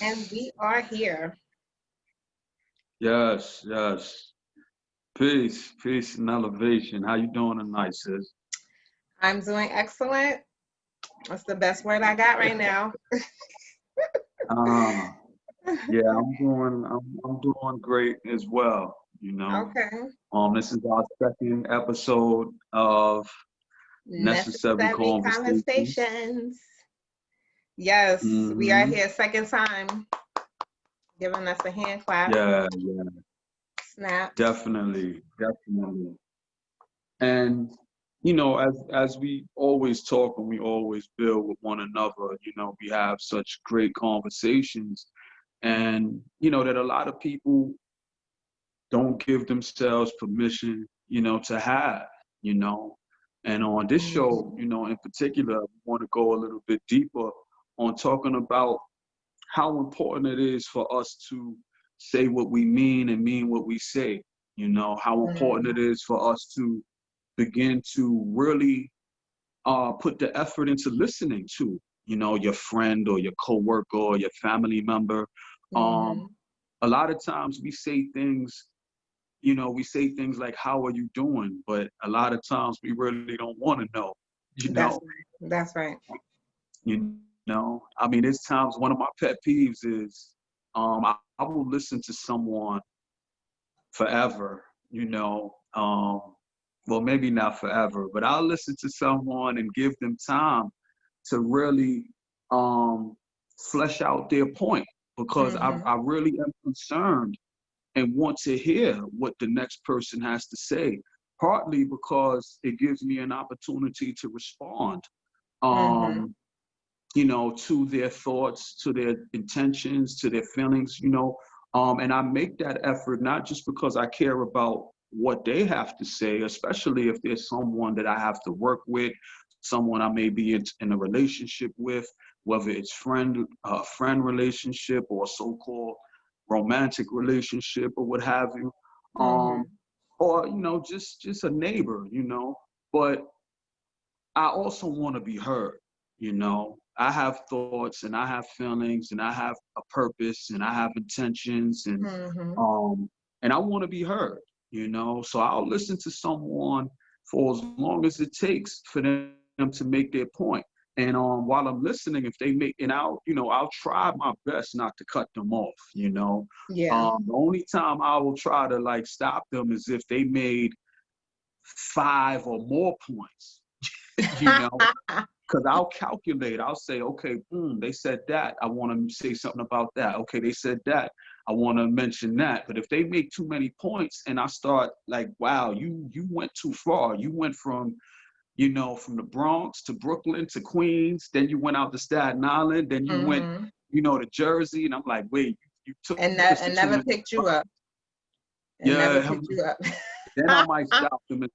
And we are here. Yes, yes. Peace, peace and elevation. How you doing tonight, sis? I'm doing excellent. That's the best word I got right now. Uh, yeah, I'm doing great as well, you know. Okay. This is our second episode of Necessary Necessary Conversations. conversations. Yes, we are Mm-hmm. here second time. Giving us a hand clap. Yeah, yeah, Snap. definitely. And as we always talk and we always build with one another, we have such great conversations, and that a lot of people don't give themselves permission, to have, you know. And on this show, Mhm. in particular, we want to go a little bit deeper on talking about how important it is for us to say what we mean and mean what we say. How important Mhm. it is for us to begin to really put the effort into listening to, your friend or your coworker or your family member. Um, Mhm. a lot of times we say things like, "How are you doing?" But a lot of times we really don't want to know, you know. That's right. That's right. I mean, there's times one of my pet peeves is I will listen to someone forever, well, maybe not forever, but I'll listen to someone and give them time to really um, flesh out their point because I Mhm. really am concerned and want to hear what the next person has to say, partly because it gives me an opportunity to respond. Mhm. Um, to their thoughts, to their intentions, to their feelings, and I make that effort not just because I care about what they have to say, especially if there's someone that I have to work with, someone I may be in a relationship with, whether it's friend relationship or so-called romantic relationship or what have you, um, Mhm. or just a neighbor, but I also want to be heard. I have thoughts and I have feelings and I have a purpose and I have intentions Mhm. um and I want to be heard. So I'll listen to someone for as long as it takes for them to make their point. And while I'm listening, if they make and I'll try my best not to cut them off. Yeah. The only time I will try to like stop them is if they made five or more points. you know because I'll calculate. I'll say, okay, they said that. I want to say something about that. Okay, they said that. I want to mention that. But if they make too many points and I start like, wow, you went too far. You went from the Bronx to Brooklyn to Queens, then you went out to Staten Island, then you went, Mhm. to Jersey, and I'm like, wait, you took us And to too many never spots. picked you up. And Yeah, never picked you up. then I might stop them and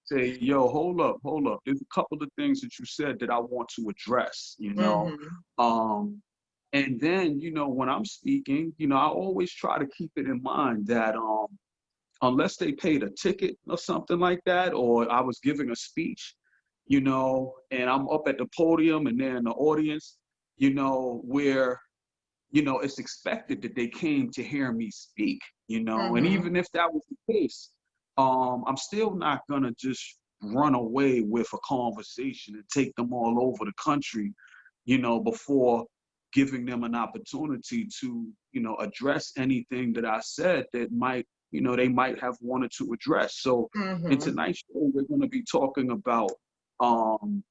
say, yo, hold up, hold up. There's a couple of things that you said that I want to address. Mhm. Um, and then, when I'm speaking, I always try to keep it in mind that unless they paid a ticket or something like that, or I was giving a speech, and I'm up at the podium and they're in the audience, where it's expected that they came to hear me speak. And Mhm. even if that was the case, I'm still not gonna just run away with a conversation and take them all over the country, before giving them an opportunity to, address anything that I said that might, they might have wanted to address. So in Mhm. tonight's show, we're gonna be talking about um,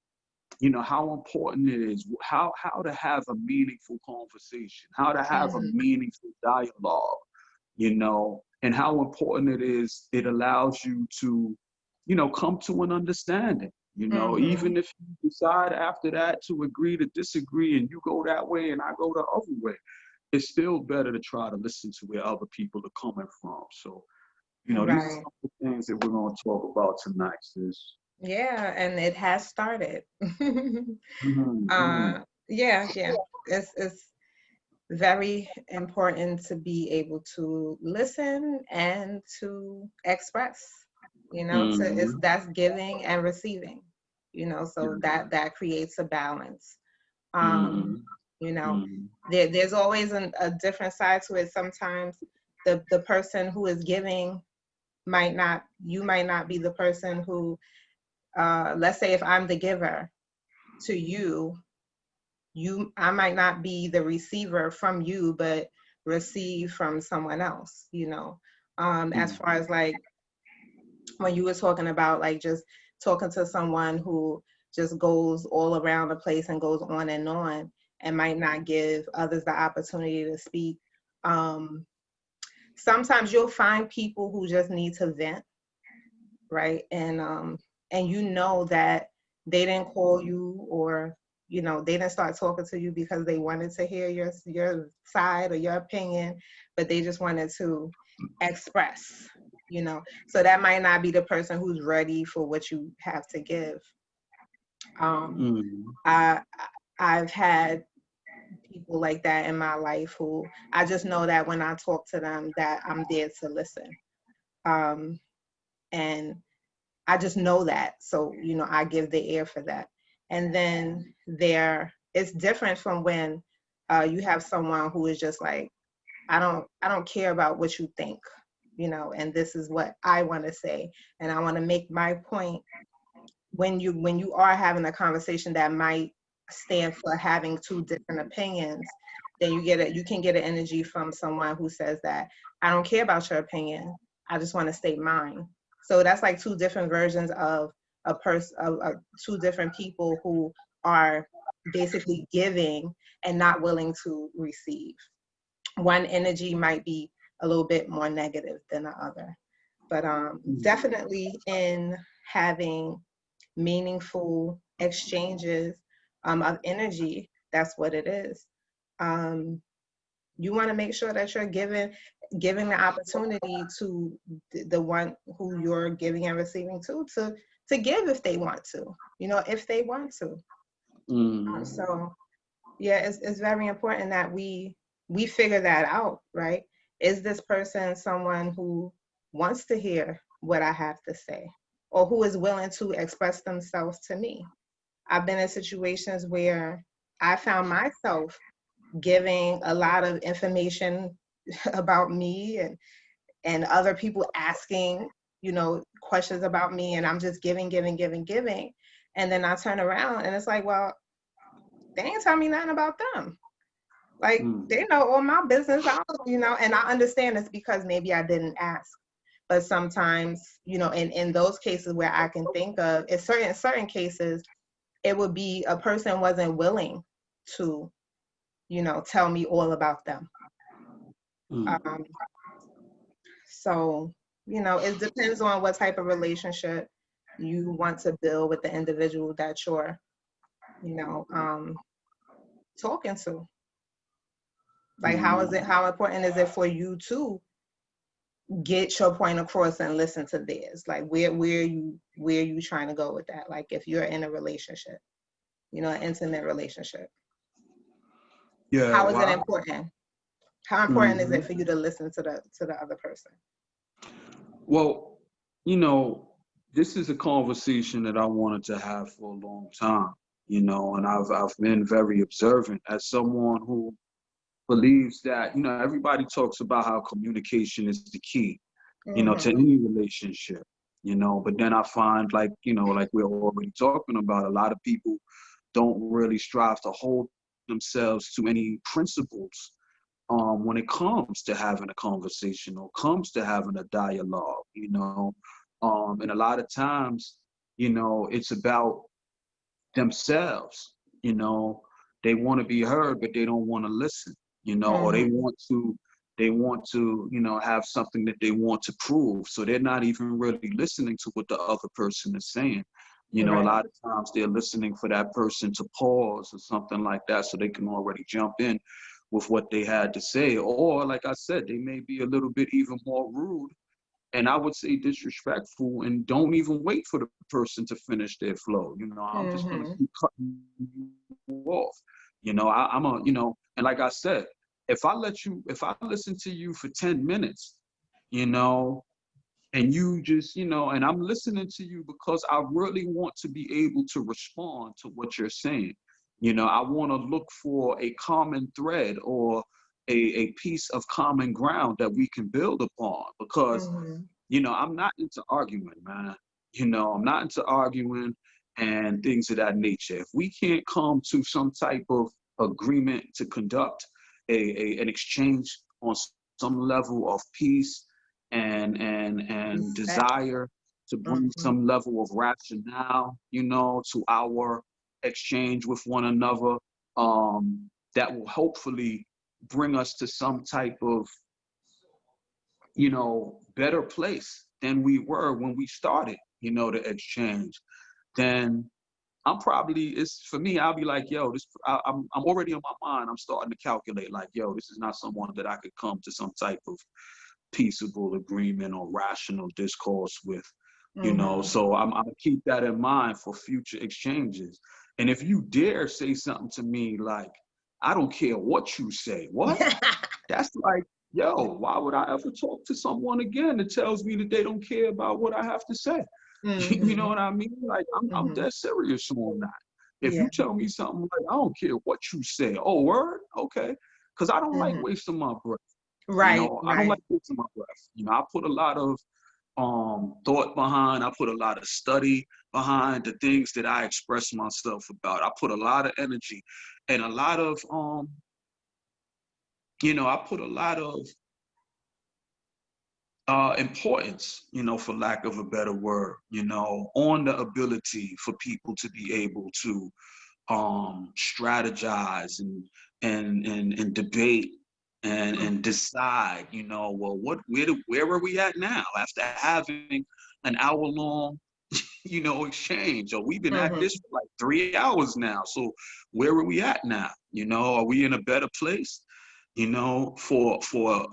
how important it is, how to have a meaningful conversation, how to have a Mhm. meaningful dialogue, and how important it is. It allows you to, come to an understanding. Mhm. Even if you decide after that to agree to disagree and you go that way and I go the other way, it's still better to try to listen to where other people are coming from. So, these are Right. some of the things that we're going to talk about tonight, sis. Yeah, and it has started. Hmm. Yeah, yeah. It's very important to be able to listen and to express, to it's Hmm. that's giving and receiving, so Yeah. that creates a balance. Um, Hmm. You know, Mm, there's always a different side to it. Sometimes the person who is giving might not, you might not be the person who, let's say if I'm the giver to you, I might not be the receiver from you, but receive from someone else, you know. As mm, far as like when you were talking about like just talking to someone who just goes all around the place and goes on and might not give others the opportunity to speak. Um, Sometimes you'll find people who just need to vent, right? And you know that they didn't call you, or you know they didn't start talking to you because they wanted to hear your side or your opinion, but they just wanted to express, you know. So that might not be the person who's ready for what you have to give. um mm, i I've had people like that in my life who I just know that when I talk to them that I'm there to listen. um and I just know that. So, you know, I give the ear for that. And then it's different from when you have someone who is just like, I don't care about what you think, you know, and this is what I want to say. And I want to make my point. When you are having a conversation that might stand for having two different opinions, then you can get an energy from someone who says that I don't care about your opinion. I just want to state mine. So that's like two different versions of of two different people who are basically giving and not willing to receive. One energy might be a little bit more negative than the other. But mm. definitely in having meaningful exchanges of energy, that's what it is. Um, you want to make sure that you're giving the opportunity to the one who you're giving and receiving to give if they want to, you know, if they want to. Mm, So yeah, it's very important that we figure that out, right? Is this person someone who wants to hear what I have to say, or who is willing to express themselves to me? I've been in situations where I found myself giving a lot of information about me, and other people asking, you know, questions about me, and I'm just giving, and then I turn around and it's like, well, they ain't tell me nothing about them. Like mm. they know all my business. I don't, you know, and I understand it's because maybe I didn't ask. But sometimes, you know, in those cases where I can think of, in certain cases, it would be a person wasn't willing to, you know, tell me all about them. Mm. Um, so, you know, it depends on what type of relationship you want to build with the individual that you're, you know, talking to. Like, Mm. how important is it for you to get your point across and listen to theirs? Like, where you trying to go with that? Like, if you're in a relationship, you know, an intimate relationship, Yeah, how is it well, important? How important is it mhm. for you to listen to the other person? Well, you know, this is a conversation that I wanted to have for a long time, you know, and I've been very observant as someone who believes that, you know, everybody talks about how communication is the key, you know, to Mm-hmm. any relationship, you know, but then I find like, you know, like we're already talking about, a lot of people don't really strive to hold themselves to any principles when it comes to having a conversation or comes to having a dialogue, you know. And a lot of times, you know, it's about themselves, you know. They want to be heard, but they don't want to listen, you know, or Mm-hmm. they want to, you know, have something that they want to prove. So they're not even really listening to what the other person is saying. You know, a Right. lot of times they're listening for that person to pause or something like that so they can already jump in with what they had to say. Or, like I said, they may be a little bit even more rude and I would say disrespectful and don't even wait for the person to finish their flow. You know, I'm just gonna Mm-hmm. keep cutting you off. You know, I'm a, you know, and like I said, if I listen to you for 10 minutes, you know, and you just, you know, and I'm listening to you because I really want to be able to respond to what you're saying. You know, I want to look for a common thread or a piece of common ground that we can build upon because, Mm-hmm. you know, I'm not into arguing, man. You know, I'm not into arguing and things of that nature. If we can't come to some type of agreement to conduct an exchange on some level of peace and Respect. desire to bring Mm-hmm. some level of rationale, you know, to our exchange with one another, that will hopefully bring us to some type of, you know, better place than we were when we started, you know, the exchange. Then I'm probably, it's for me, I'll be like, yo, I'm already in my mind, I'm starting to calculate like, yo, this is not someone that I could come to some type of peaceable agreement or rational discourse with, you know. Mm-hmm. So I'm gonna keep that in mind for future exchanges. And if you dare say something to me like, I don't care what you say, what? That's like, yo, why would I ever talk to someone again that tells me that they don't care about what I have to say? You know Mm-hmm. what I mean? Like, I'm Mm-hmm. dead serious on that. If Yeah. you tell me something like, I don't care what you say, oh, word? Okay. Because I don't like Mm-hmm. wasting my breath. You Right, know, I don't like right. wasting my breath. You know, I put a lot of thought behind, I put a lot of study behind the things that I express myself about. I put a lot of energy and a lot of you know, I put a lot of importance, you know, for lack of a better word, you know, on the ability for people to be able to strategize and debate and decide, you know, well, where are we at now after having an hour long, you know, exchange? Or we've been at this Mm-hmm. for like 3 hours now. So where are we at now? You know, are we in a better place? You know, for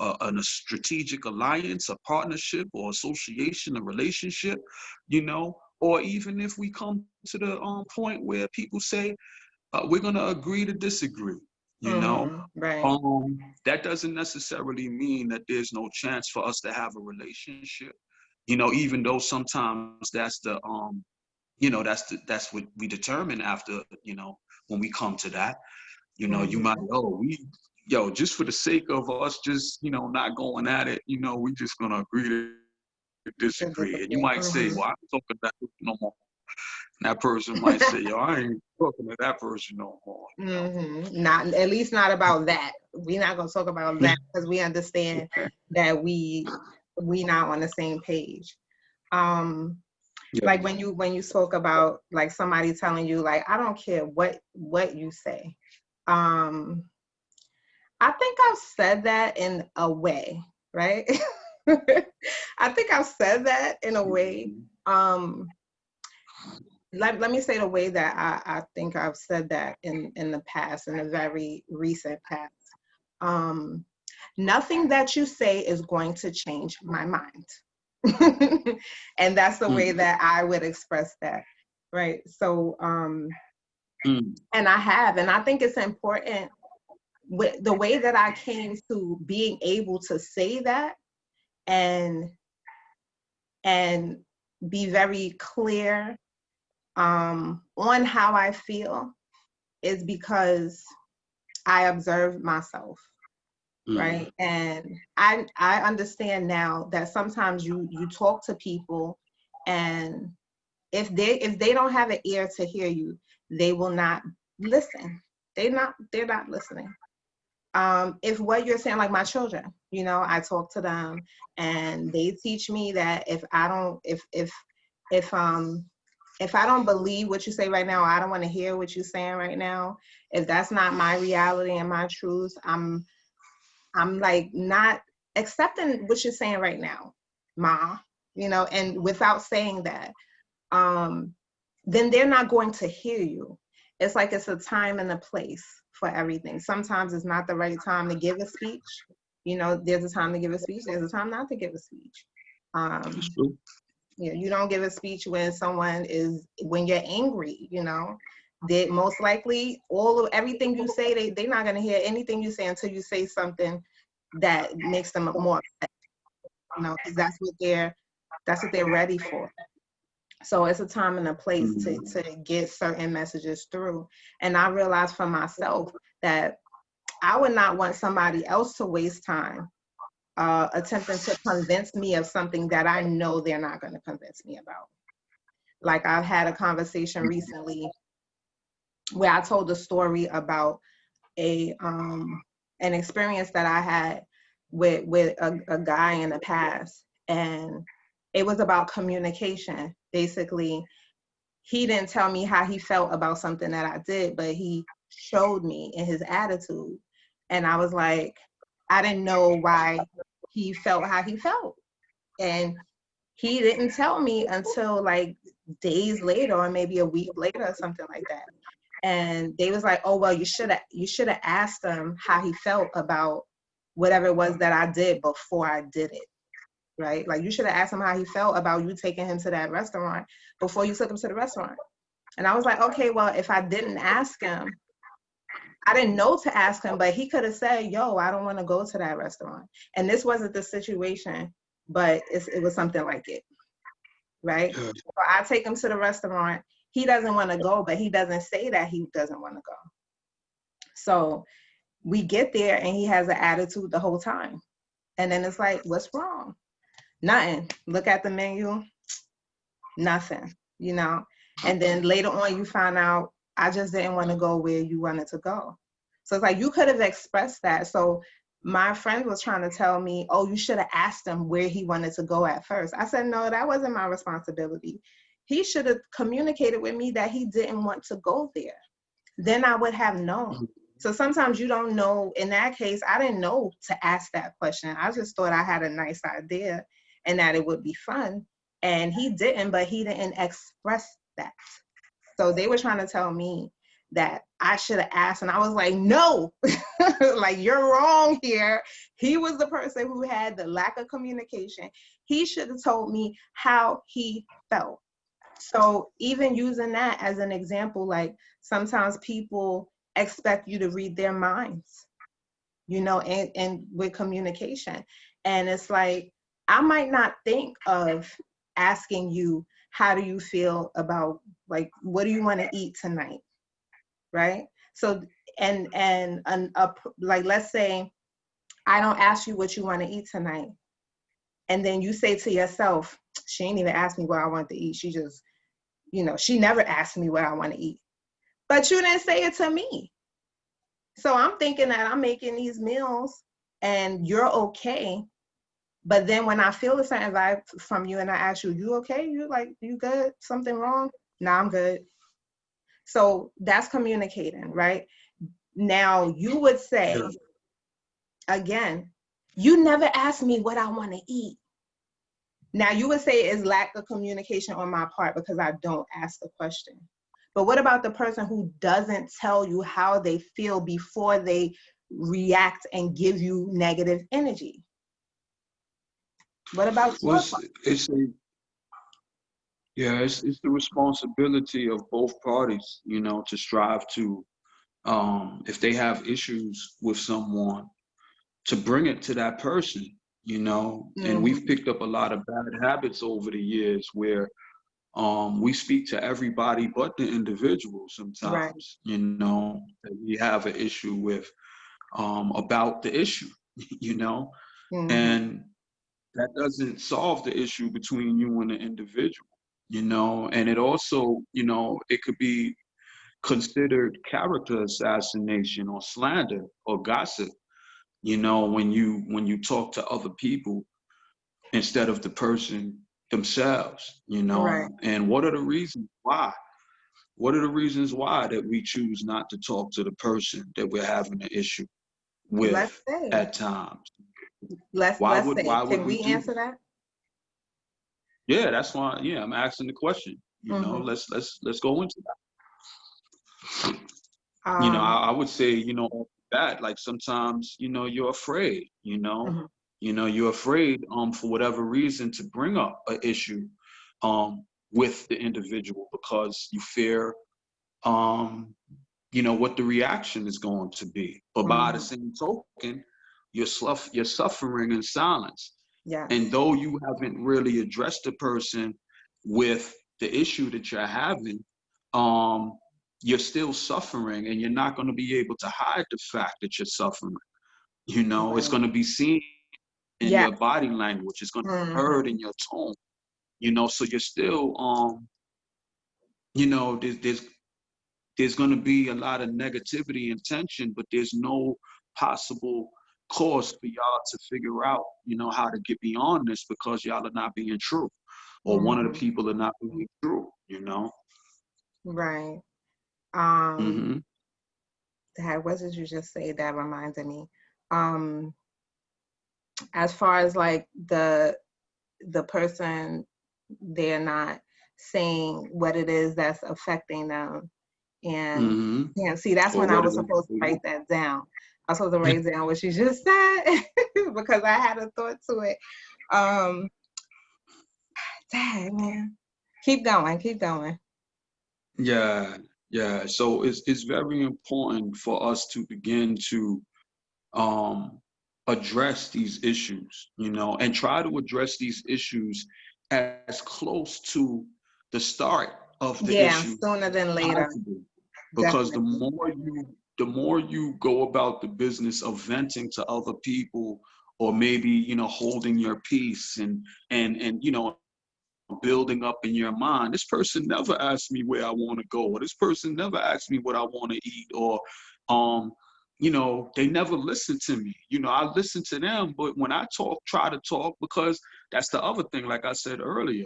a strategic alliance, a partnership, or association, a relationship, you know, or even if we come to the point where people say we're gonna agree to disagree, you know, Mm-hmm. Right. that doesn't necessarily mean that there's no chance for us to have a relationship, you know, even though sometimes that's the you know, that's what we determine after, you know, when we come to that. You know, you might, Mm-hmm. oh, yo, just for the sake of us just, you know, not going at it, you know, we just gonna agree to disagree. And you To might say, well, disagree. I'm talking Mm-hmm. to that person no more. And that person might say, yo, I ain't talking to that person no more, you know. Mm-hmm. Not at least not about that. We're not gonna talk about that because we understand that we not on the same page. Um, Yeah. like when you spoke about like somebody telling you like I don't care what you say. Um, I think I've said that in a way, right? I think I've said that in a way. Um, let me say the way that I think I've said that in the past, in the very recent past. Um, Nothing that you say is going to change my mind. And that's the way Mm, that I would express that. Right. So, mm, and I have, and I think it's important with the way that I came to being able to say that and and be very clear on how I feel is because I observe myself, mm, right? And I understand now that sometimes you talk to people and if they don't have an ear to hear you, they will not listen. They're not listening. If what you're saying, like my children, you know, I talk to them and they teach me that if I don't believe what you say right now, I don't want to hear what you're saying right now. If that's not my reality and my truth, I'm like not accepting what you're saying right now, Ma. You know, and without saying that, um, then they're not going to hear you. It's like it's a time and a place for everything. Sometimes it's not the right time to give a speech. You know, there's a time to give a speech. There's a time not to give a speech. that's Um, true. you know, you don't give a speech when you're angry, you know. That most likely all of everything you say, they're not gonna hear anything you say until you say something that makes them more upset, you know, because that's what they're ready for. So it's a time and a place Mhm. to get certain messages through. And I realized for myself that I would not want somebody else to waste time attempting to convince me of something that I know they're not going to convince me about. Like I've had a conversation recently where I told a story about a an experience that I had with a guy in the past, and it was about communication. Basically, he didn't tell me how he felt about something that I did, but he showed me in his attitude, and I was like, I didn't know why he felt how he felt, and he didn't tell me until like days later or maybe a week later or something like that. And they was like, oh well, you should have asked him how he felt about whatever it was that I did before I did it, right? Like you should have asked him how he felt about you taking him to that restaurant before you took him to the restaurant. And I was like, okay, well, if I didn't ask him, I didn't know to ask him, but he could have said, yo, I don't want to go to that restaurant. And this wasn't the situation, but it was something like it, right? Yeah. So I take him to the restaurant. He doesn't want to go, but he doesn't say that he doesn't want to go. So we get there and he has an attitude the whole time. And then it's like, what's wrong? Nothing. Look at the menu, nothing, you know? And then later on, you find out, I just didn't want to go where you wanted to go. So it's like, you could have expressed that. So my friend was trying to tell me, oh, you should have asked him where he wanted to go at first. I said, no, that wasn't my responsibility. He should have communicated with me that he didn't want to go there. Then I would have known. So sometimes you don't know. In that case, I didn't know to ask that question. I just thought I had a nice idea and that it would be fun. And he didn't, but he didn't express that. So they were trying to tell me that I should have asked. And I was like, no, like you're wrong here. He was the person who had the lack of communication. He should have told me how he felt. So even using that as an example, like sometimes people expect you to read their minds, you know, and with communication. And it's like, I might not think of asking you, how do you feel about, like, what do you want to eat tonight? Right. So, like, let's say I don't ask you what you want to eat tonight. And then you say to yourself, she ain't even asked me what I want to eat. She just, she never asked me what I want to eat. But you didn't say it to me. So I'm thinking that I'm making these meals and you're okay. But then when I feel a certain vibe from you and I ask you, you okay? You like, you good? Something wrong? No, I'm good. So that's communicating, right? Now you would Yeah. say, again, you never asked me what I want to eat. Now you would say it's lack of communication on my part because I don't ask the question. But what about the person who doesn't tell you how they feel before they react and give you negative energy? What about Well, your part? it's the responsibility of both parties, to strive to, if they have issues with someone, to bring it to that person, and Mm-hmm. we've picked up a lot of bad habits over the years where we speak to everybody but the individual Right. sometimes, that we have an issue with, about the issue, you know, Mm-hmm. and that doesn't solve the issue between you and the individual, and it also, it could be considered character assassination or slander or gossip, when you talk to other people instead of the person themselves, Right. and what are the reasons why? What are the reasons why that we choose not to talk to the person that we're having an issue Let's with say. at times? Let's Why let's would say. why would Can we we do answer that? that? Yeah, that's why. Yeah, I'm asking the question. Mm-hmm. Let's go into that. Um. I would say, off the bat, like sometimes, you're afraid. Mhm. You're afraid, for whatever reason, to bring up an issue, with the individual because you fear, um, what the reaction is going to be. But by the Mhm. same token, you're suffering in silence. And Yes. though you haven't really addressed the person with the issue that you're having, um, you're still suffering, and you're not going to be able to hide the fact that you're suffering. You know, it's Right. going to be seen in Yeah. your body language. It's going to be Hmm. heard in your tone. You know, so you're still, you know, there's going to be a lot of negativity and tension, but there's no possible cause for y'all to figure out, you know, how to get beyond this, because y'all are not being true, or one of the Hmm. people are not being true, you know. Right. Um, Hmm. what did you just say that reminded me? Um, as far as like the person, they're not saying what it is that's affecting them. And Hmm. yeah, see, that's Or when I what it was is supposed to they write want. that down. I was supposed to write down what she just said because I had a thought to it. Um, Dang, man. Keep going, keep going. Yeah, yeah. So it's very important for us to begin to um, address these issues, you know, and try to address these issues as close to the start of the Yeah, issue sooner than later. possible. Because Definitely. the more you go about the business of venting to other people, or maybe, you know, holding your peace and you know, building up in your mind, this person never asked me where I want to go, or this person never asked me what I want to eat, or um you know, they never listen to me. You know, I listen to them, but when I talk, try to talk, because that's the other thing, like I said earlier.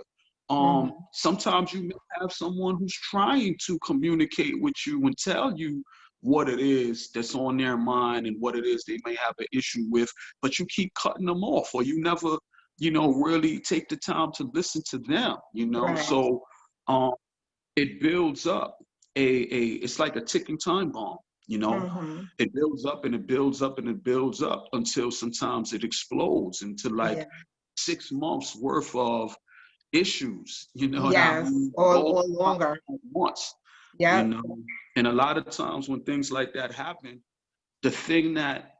Hmm. Sometimes you may have someone who's trying to communicate with you and tell you what it is that's on their mind and what it is they may have an issue with, but you keep cutting them off, or you never, you know, really take the time to listen to them, you know. Right. So um, it builds up it's like a ticking time bomb, you know. Hmm. It builds up and it builds up and it builds up until sometimes it explodes into like Yeah. 6 months worth of issues, you know what I Yes. mean? All Or longer. at once, you Yep. know. And a lot of times when things like that happen, the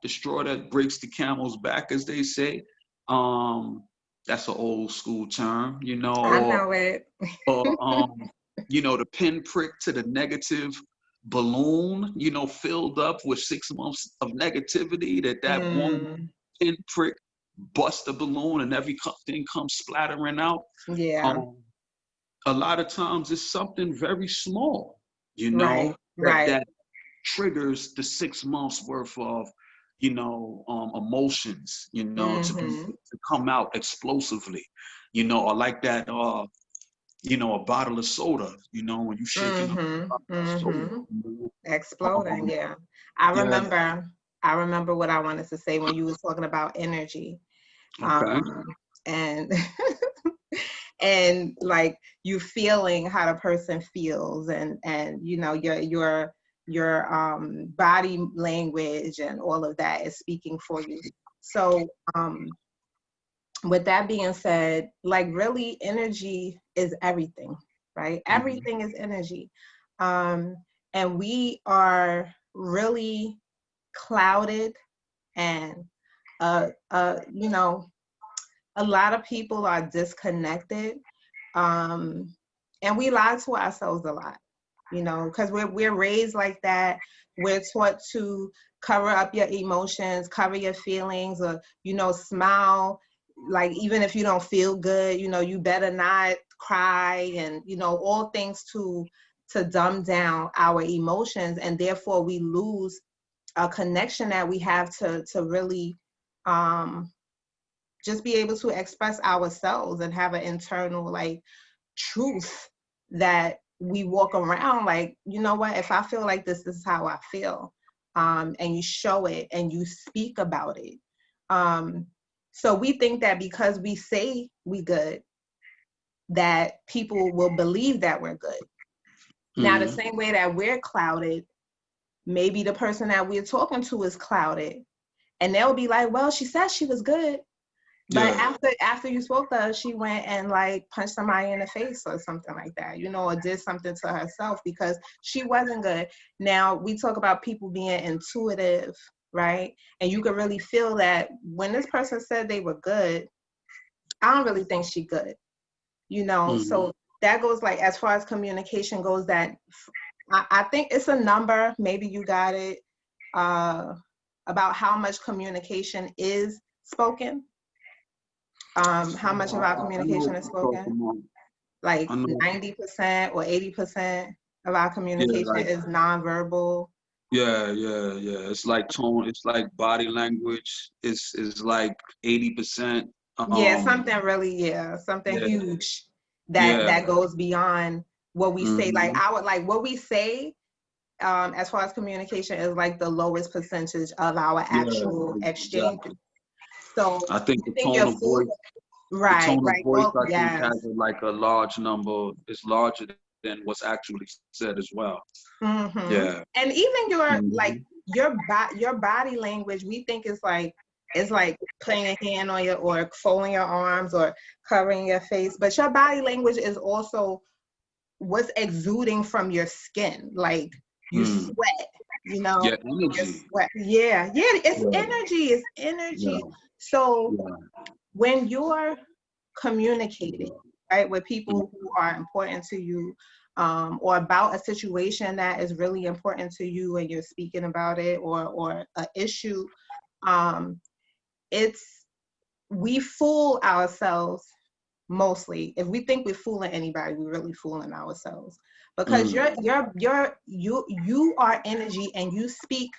straw that breaks the camel's back, as they say, um, that's an old school term, you know, I know it. or you know, the pinprick to the negative balloon, you know, filled up with 6 months of negativity, that one Mm. pinprick bust the balloon and everything comes splattering out. Yeah. Um, a lot of times it's something very small, you Right. know, Right. that triggers the 6 months worth of, you know, emotions, you know, Hmm. to come out explosively, you know, or like that, you know, a bottle of soda, you know, when you shaking up Hmm. a bottle of soda, Hmm. you know, Exploding. Yeah. I yeah, remember. I remember what I wanted to say when you was talking about energy. okay, Um, and and like you feeling how the person feels, and you know your body language and all of that is speaking for you. So with that being said, like really energy is everything, right? mm-hmm. Everything is energy. um and we are really clouded, and you know, a lot of people are disconnected, um, and we lie to ourselves a lot, you know, because we're raised like that. We're taught to cover up your emotions, cover your feelings, or you know, smile. Like even if you don't feel good, you know, you better not cry, and you know, all things to dumb down our emotions, and therefore we lose a connection that we have to really um just be able to express ourselves and have an internal like truth that we walk around like, you know what, if I feel like this is how I feel. And you show it and you speak about it. um so we think that because we say we good, that people will believe that we're good. Now the Mm-hmm. same way that we're clouded, maybe the person that we're talking to is clouded, and they'll be like, well, she said she was good. But Yeah, after you spoke to her, she went and like punched somebody in the face or something like that, you know, or did something to herself because she wasn't good. Now we talk about people being intuitive, right? And you could really feel that when this person said they were good, I don't really think she good, you know. mm-hmm. So that goes like as far as communication goes, that I think it's a number, maybe you got it, about how much communication is spoken. How much of our I know communication what is you're spoken? talking about. Like I know. 90% or 80% of our Yeah, communication like is nonverbal. yeah. It's like tone. It's like body language. Is like 80%. Yeah, something really, yeah, something Yeah, huge that yeah. that goes beyond what we say. Like Hmm. I would like what we say, as far as communication is like the lowest percentage of our Yeah, actual exchanges. exactly. So I think you think your food, the right, tone of right, voice, oh I think, yes. has like a large number. Is larger than what's actually said as well. Yeah. And even your like Hmm. your body language, we think is like, it's like putting a hand on your, or folding your arms, or covering your face, but your body language is also what's exuding from your skin. Like you Mm. sweat, you know, Yeah, you energy. sweat. Yeah, it's Yeah, energy, it's yeah, energy. So yeah. when you're communicating, right, with Mm. people who are important to you, or about a situation that is really important to you and you're speaking about it, or an issue, um, it's, we fool ourselves mostly. If we think we're fooling anybody, we're really fooling ourselves, because Mm. you are energy, and you speak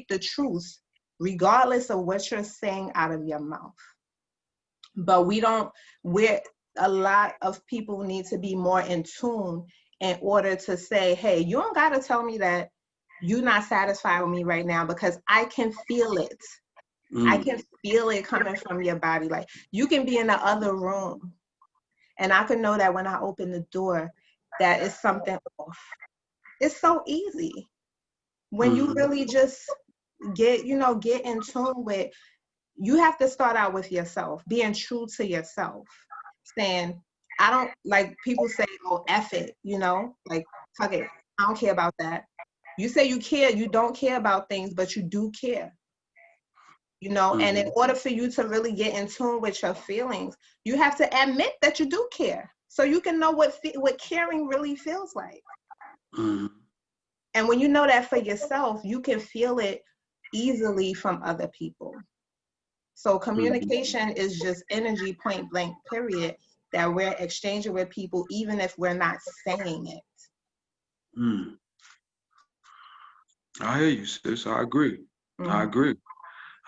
the truth regardless of what you're saying out of your mouth. But we don't, we're, a lot of people need to be more in tune in order to say, hey, you don't got to tell me that you're not satisfied with me right now, because I can feel it. I Mm. can feel it coming from your body. Like you can be in the other room, and I can know that when I open the door, that is something off. It's so easy when you Mm. really just get in tune with, you have to start out with yourself, being true to yourself, saying, I don't, like people say, oh, F it, like, fuck it. I don't care about that. You say you care, you don't care about things, but you do care, and in Mm. order for you to really get in tune with your feelings, you have to admit that you do care. So you can know what caring really feels like. Mm. And when you know that for yourself, you can feel it easily from other people. So Mm. communication is just energy, point blank, period, that we're exchanging with people, even if we're not saying it. Mm. I hear you, sis. I agree. I Mm-hmm. agree.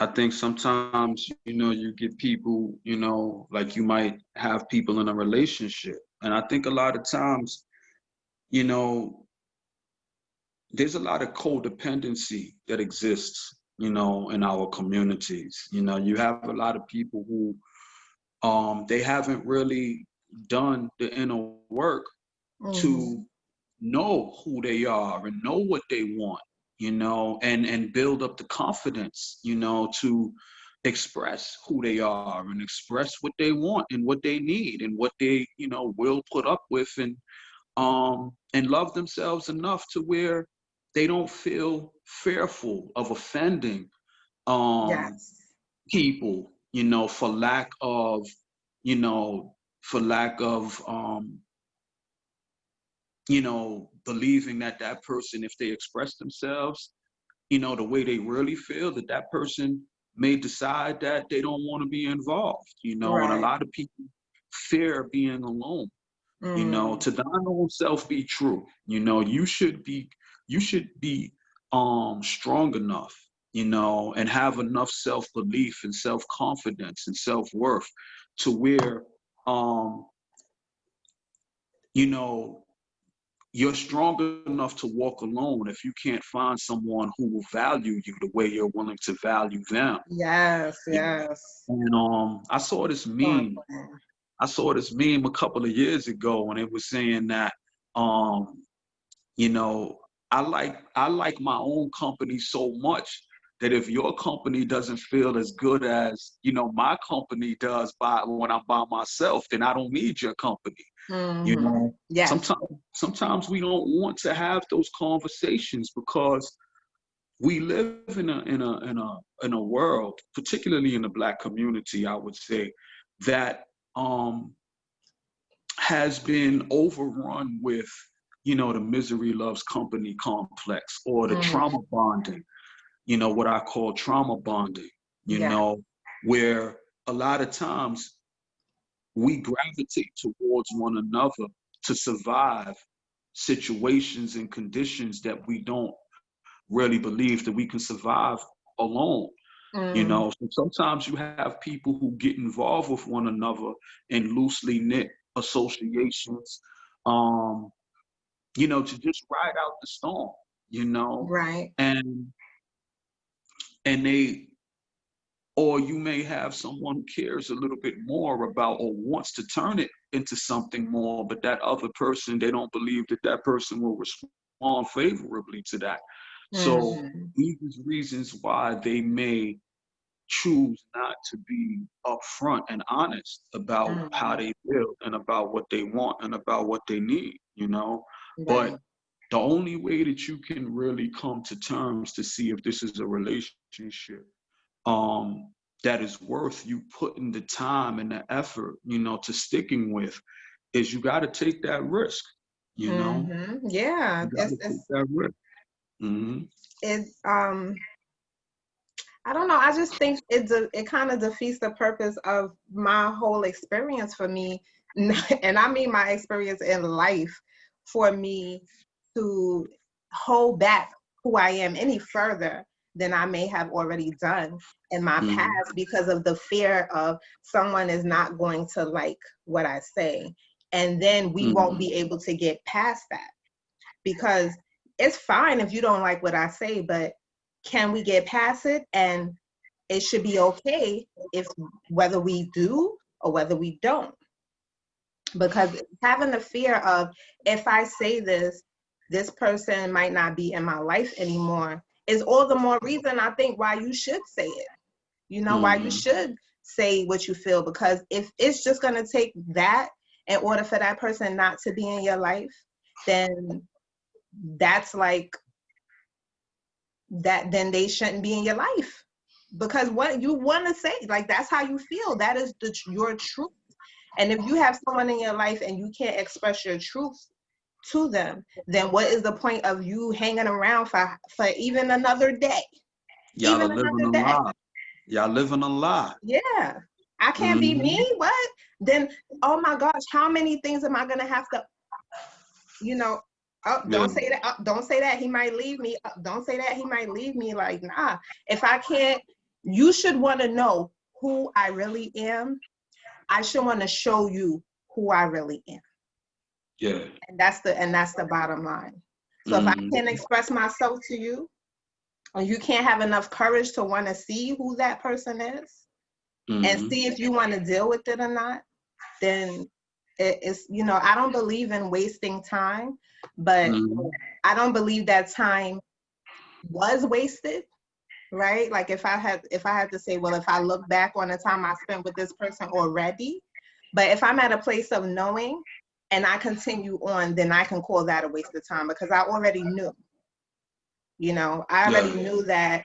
I think sometimes, you get people, like you might have people in a relationship. And I think a lot of times, you know, there's a lot of codependency that exists, in our communities. You have a lot of people who they haven't really done the inner work to Mm-hmm. know who they are and know what they want, and build up the confidence, to express who they are and express what they want and what they need and what they, will put up with, and love themselves enough to where they don't feel fearful of offending um Yes. people, for lack of, you know, for lack of believing that that person, if they express themselves, the way they really feel, that that person may decide that they don't want to be involved, and a Right. lot of people fear being alone. Mm. To thine own self be true. You should be strong enough, and have enough self-belief and self-confidence and self-worth to where um, you know, you're strong enough to walk alone if you can't find someone who will value you the way you're willing to value them. Yes, You know? yes. And I saw this So meme. important. I saw this meme a couple of years ago, and it was saying that um, you know, I like my own company so much that if your company doesn't feel as good as, my company does by when I'm by myself, then I don't need your company. You Mm-hmm. know, Yes. sometimes we don't want to have those conversations because we live in a world, particularly in the Black community, I would say, that has been overrun with, the misery loves company complex or the Mm, trauma bonding, what I call trauma bonding, you yeah. know, where a lot of times we gravitate towards one another to survive situations and conditions that we don't really believe that we can survive alone. Mm, So sometimes you have people who get involved with one another in loosely knit associations, um, to just ride out the storm, you know, right. and and they or you may have someone who cares a little bit more about or wants to turn it into something more, but that other person, they don't believe that that person will respond favorably to that. So Mm-hmm. these are reasons why they may choose not to be upfront and honest about how Mm-hmm. they feel and about what they want and about what they need. But Right. the only way that you can really come to terms to see if this is a relationship that is worth you putting the time and the effort, to sticking with, is you got to take that risk. You know, Mm-hmm. Yeah. you got to take that risk. Hmm. It's I don't know. I just think it kind of defeats the purpose of my whole experience for me, and I mean my experience in life, for me to hold back who I am any further than I may have already done in my Hmm. past because of the fear of someone is not going to like what I say, and then we won't Hmm. be able to get past that because it's fine if you don't like what I say, but can we get past it? And it should be okay if whether we do or whether we don't. Because having the fear of if I say this, this person might not be in my life anymore is all the more reason I think why you should say it. Why you Hmm. should say what you feel because if it's just going to take that in order for that person not to be in your life, then that's like that then they shouldn't be in your life because what you want to say like that's how you feel that is your truth, and if you have someone in your life and you can't express your truth to them, then what is the point of you hanging around for even another day, Y'all even are living another a day? lie. Y'all living a lie. Yeah, I can't be Hmm. me. What then? Oh my gosh, how many things am I gonna have to you know, oh, Yeah. don't say that. Don't say that. He might leave me. Don't say that. He might leave me. Like, nah. If I can't, you should want to know who I really am. I should want to show you who I really am, Yeah. and that's the bottom line. So if I Hmm. can't express myself to you, or you can't have enough courage to want to see who that person is, and Hmm. see if you want to deal with it or not, then it's I don't believe in wasting time, but Hmm. I don't believe that time was wasted, right? Like if I had to say, well, if I look back on the time I spent with this person already, but if I'm at a place of knowing and I continue on, then I can call that a waste of time because I already knew, I already Yeah. knew that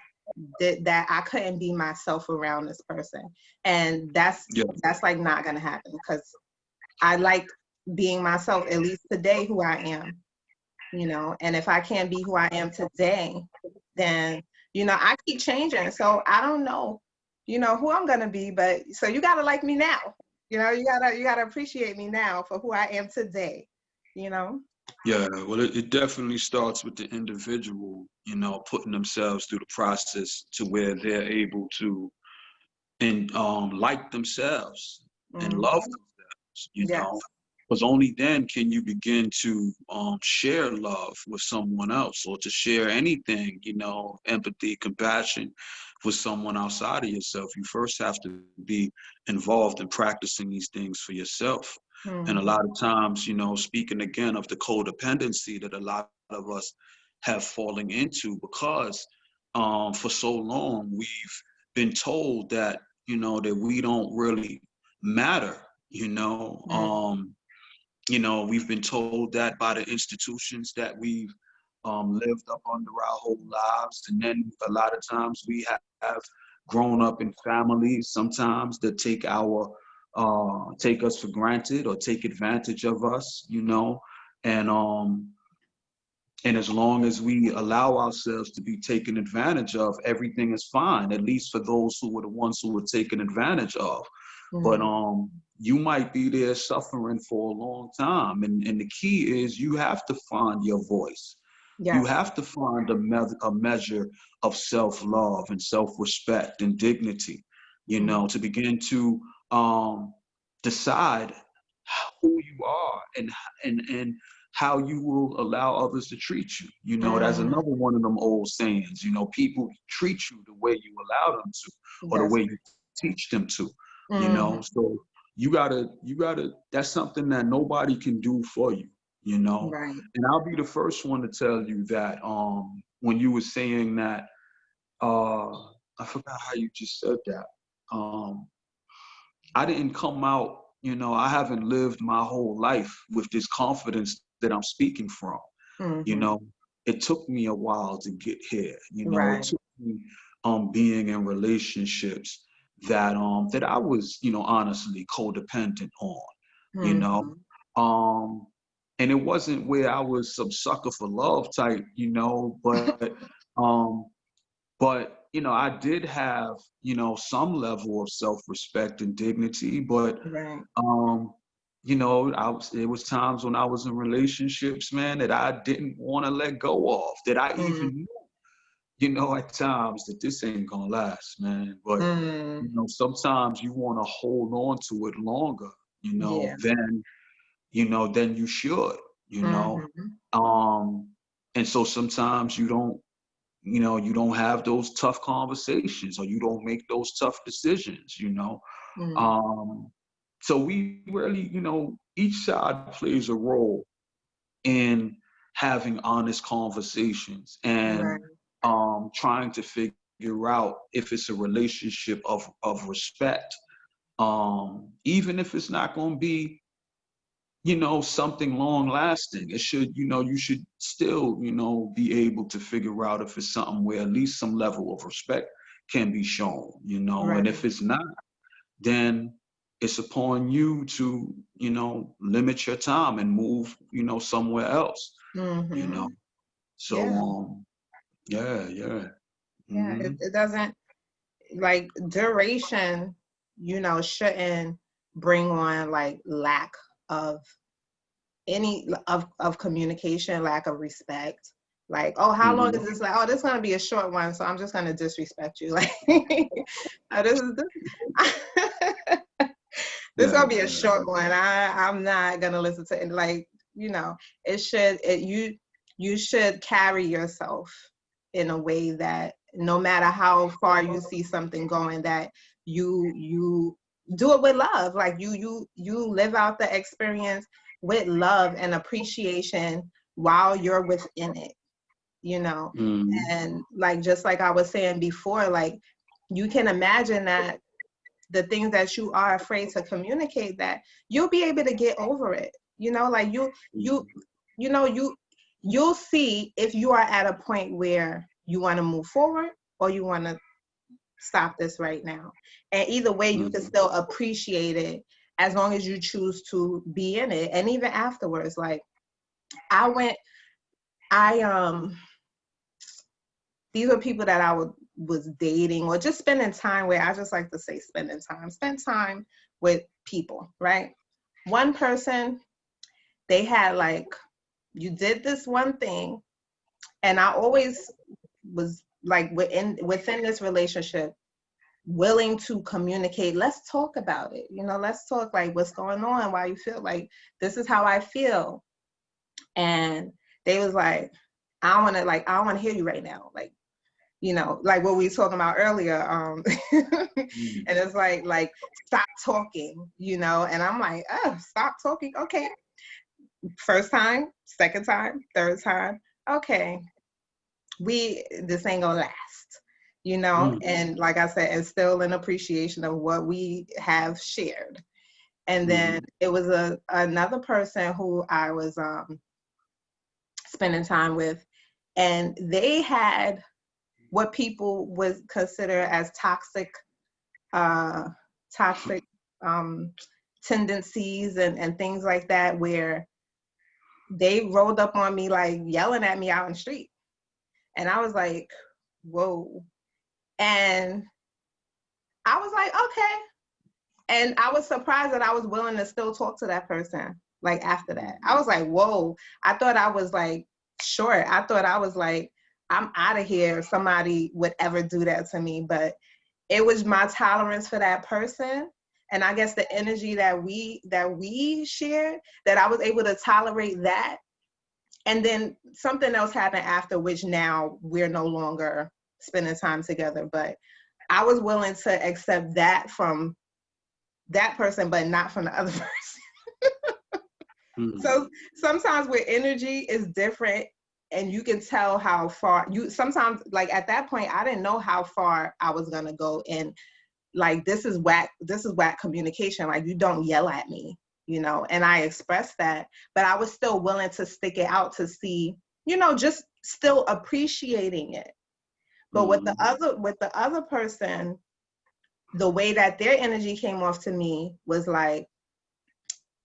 I couldn't be myself around this person. And Yeah. that's like not gonna happen because I like being myself, at least today, who I am, and if I can't be who I am today, then I keep changing. So I don't know, who I'm gonna be, but so you gotta like me now. You gotta appreciate me now for who I am today, you know? Yeah, well, it definitely starts with the individual, putting themselves through the process to where they're able to and like themselves and love Hmm. themselves, Yes. because only then can you begin to share love with someone else or to share anything, empathy, compassion with someone outside of yourself. You first have to be involved in practicing these things for yourself. And a lot Hmm. of times, speaking again of the codependency that a lot of us have fallen into because for so long we've been told that that we don't really matter. We've been told that by the institutions that we've lived up under our whole lives, and then a lot of times we have grown up in families sometimes that take our take us for granted or take advantage of us, you know, and um, and as long as we allow ourselves to be taken advantage of, everything is fine, at least for those who were the ones who were taken advantage of. But Mm. you might be there suffering for a long time. And the key is you have to find your voice. You Yes. have to find a measure of self-love and self-respect and dignity, you Mm. know, to begin to um, decide who you are and how you will allow others to treat you. You know, that's Mm. another one of them old sayings, you know, people treat you the way you allow them to, or the That's way you teach them to, you know. mm-hmm. So you gotta, that's something that nobody can do for you, you know. Right. And I'll be the first one to tell you that when you were saying that, uh, I forgot how you just said that. Um, I didn't come out, you know, I haven't lived my whole life with this confidence that I'm speaking from. You know, Mm-hmm. it took me a while to get here. You know, it Right. took me being in relationships that I was, you know, honestly codependent on, you know. Mm-hmm. Um and it wasn't where I was some sucker for love type, you know, um but you know, I did have, you know, some level of self-respect and dignity, but Right. um, you know, it was times when I was in relationships, man, that I didn't want to let go of, that I Mm. even knew, you know, at times that this ain't gonna last, man. But Mm. you know, sometimes you want to hold on to it longer, you know, Yeah. than you should, you know. Mm-hmm. Um, and so sometimes you don't have those tough conversations or you don't make those tough decisions, you know. Mm. Um, so we really, you know, each side plays a role in having honest conversations and Right. trying to figure out if it's a relationship of respect. Even if it's not going to be, you know, something long lasting, it should, you know, you should still, you know, be able to figure out if it's something where at least some level of respect can be shown, you know. And Right. if it's not, then it's upon you to, you know, limit your time and move, you know, somewhere else, you know. Mm-hmm. So, Yeah. yeah, yeah. Yeah. Hmm. It doesn't like duration, shouldn't bring on like lack of any of communication, lack of respect. Like, oh, how long is Hmm. this? Like, oh, this is gonna be a short one, so I'm just gonna disrespect you. Like, oh, this this Yeah, gonna be a yeah. short one. I'm not gonna listen to it. Like, you should carry yourself in a way that no matter how far you see something going, that you do it with love. Like you live out the experience with love and appreciation while you're within it, you know. Hmm. And like just like I was saying before, like you can imagine that the things that you are afraid to communicate, that you'll be able to get over it, like you know you you'll see if you are at a point where you want to move forward or you want to stop this right now. And either way you can Hmm. still appreciate it as long as you choose to be in it. And even afterwards, like I went I these were people that was dating or just spending time with. I just like to say spend time with people, right? One person, they had like, you did this one thing, and I always was like within this relationship willing to communicate. Let's talk about it. Let's talk, like, what's going on, why you feel like this is how I feel. And they was like, I don't want to hear you right now. Like, like what we were talking about earlier. And Hmm. it's like stop talking, and I'm like, oh, stop talking. Okay. First time, second time, third time. Okay. This ain't gonna last, Hmm. and like I said, it's still an appreciation of what we have shared. And then Hmm. it was another person who I was spending time with, and they had what people would consider as uh toxic um, tendencies and things like that, where they rolled up on me like yelling at me out in the street. And I was like, whoa. And I was like, okay. And I was surprised that I was willing to still talk to that person like after that. I was like, whoa. I thought I was like short. I thought I was like, I'm out of here if somebody would ever do that to me. But it was my tolerance for that person. And I guess the energy that we shared, that I was able to tolerate that. And then something else happened after, which now we're no longer spending time together. But I was willing to accept that from that person, but not from the other person. So sometimes where energy is different, and you can tell how far you sometimes, like at that point, I didn't know how far I was gonna go. And like, this is whack communication. Like, you don't yell at me, and I expressed that, but I was still willing to stick it out to see, just still appreciating it. But with the other person, the way that their energy came off to me was like,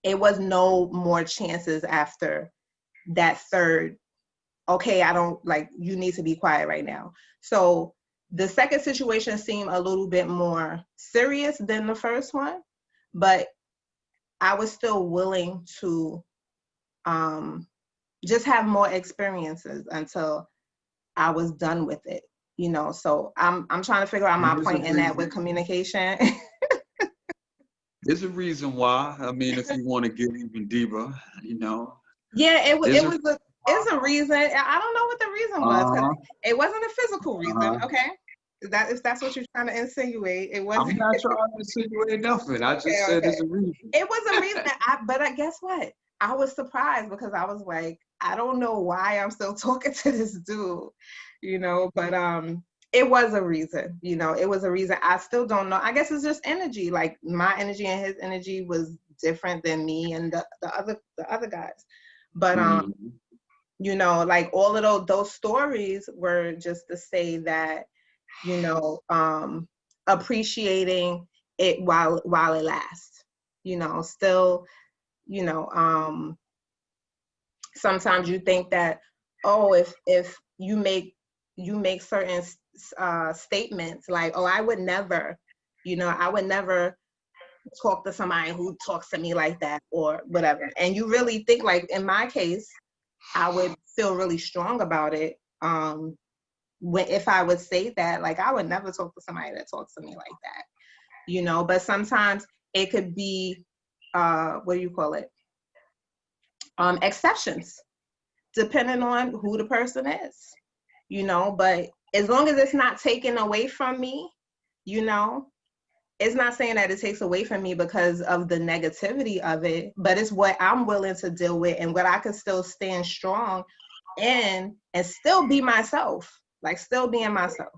it was no more chances after that third, okay, I don't like, you need to be quiet right now. So the second situation seemed a little bit more serious than the first one, but I was still willing to just have more experiences until I was done with it. So I'm trying to figure out my point in that with communication. There's a reason why. I mean, if you want to get even deeper, Yeah, it was there's it a was a it's a reason. I don't know what the reason was, because uh-huh, it wasn't a physical reason. uh-huh. Okay, if that's what you're trying to insinuate, it I'm wasn't. not trying to insinuate nothing. I just Okay, said okay. there's a reason. It was a reason. But guess what? I was surprised, because I was like, I don't know why I'm still talking to this dude, But it was a reason. It was a reason. I still don't know. I guess it's just energy. Like, my energy and his energy was different than me and the other guys. But Mhm. like, all of those stories were just to say that, you know, appreciating it while it lasts. Still, you know, sometimes you think that, oh, if you make certain statements like, oh, I would never talk to somebody who talks to me like that, or whatever. And you really think, like in my case, I would feel really strong about it. If I would say that, like, I would never talk to somebody that talks to me like that. But sometimes it could be, what do you call it? Exceptions, depending on who the person is. But as long as it's not taken away from me, you know, it's not saying that it takes away from me because of the negativity of it, but it's what I'm willing to deal with, and what I can still stand strong in, and still be myself, like still being myself.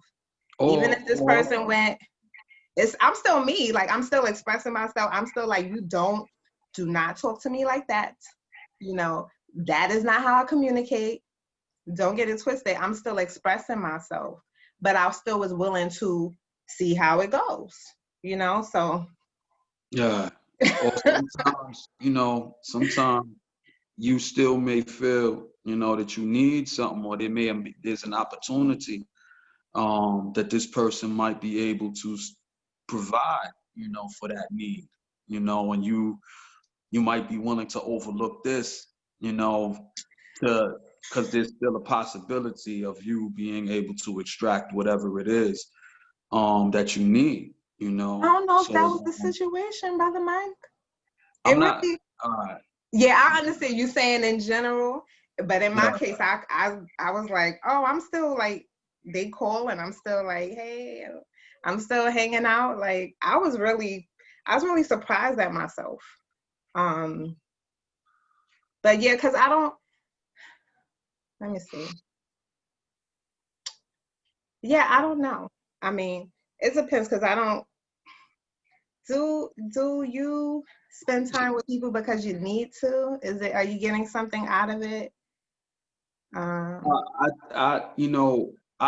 Even if this Or person I'm still me, like I'm still expressing myself. I'm still like, do not talk to me like that. That is not how I communicate. Don't get it twisted. I'm still expressing myself, but I still was willing to see how it goes. So yeah. Or sometimes you still may feel, that you need something, or there's an opportunity that this person might be able to provide, for that need, and you might be willing to overlook this, to because there's still a possibility of you being able to extract whatever it is that you need, I don't know if that was So the situation, Brother Mike. It I'm not. really, Uh, yeah, I understand you saying in general, but in my yeah. case, I was like, oh, I'm still like, they call and I'm still like, hey, I'm still hanging out. Like, I was really surprised at myself. Um, but yeah, because I don't. Let me see. Yeah, I don't know. I mean, it depends, because I don't. Do you spend time with people because you need to? Are you getting something out of it? Um, I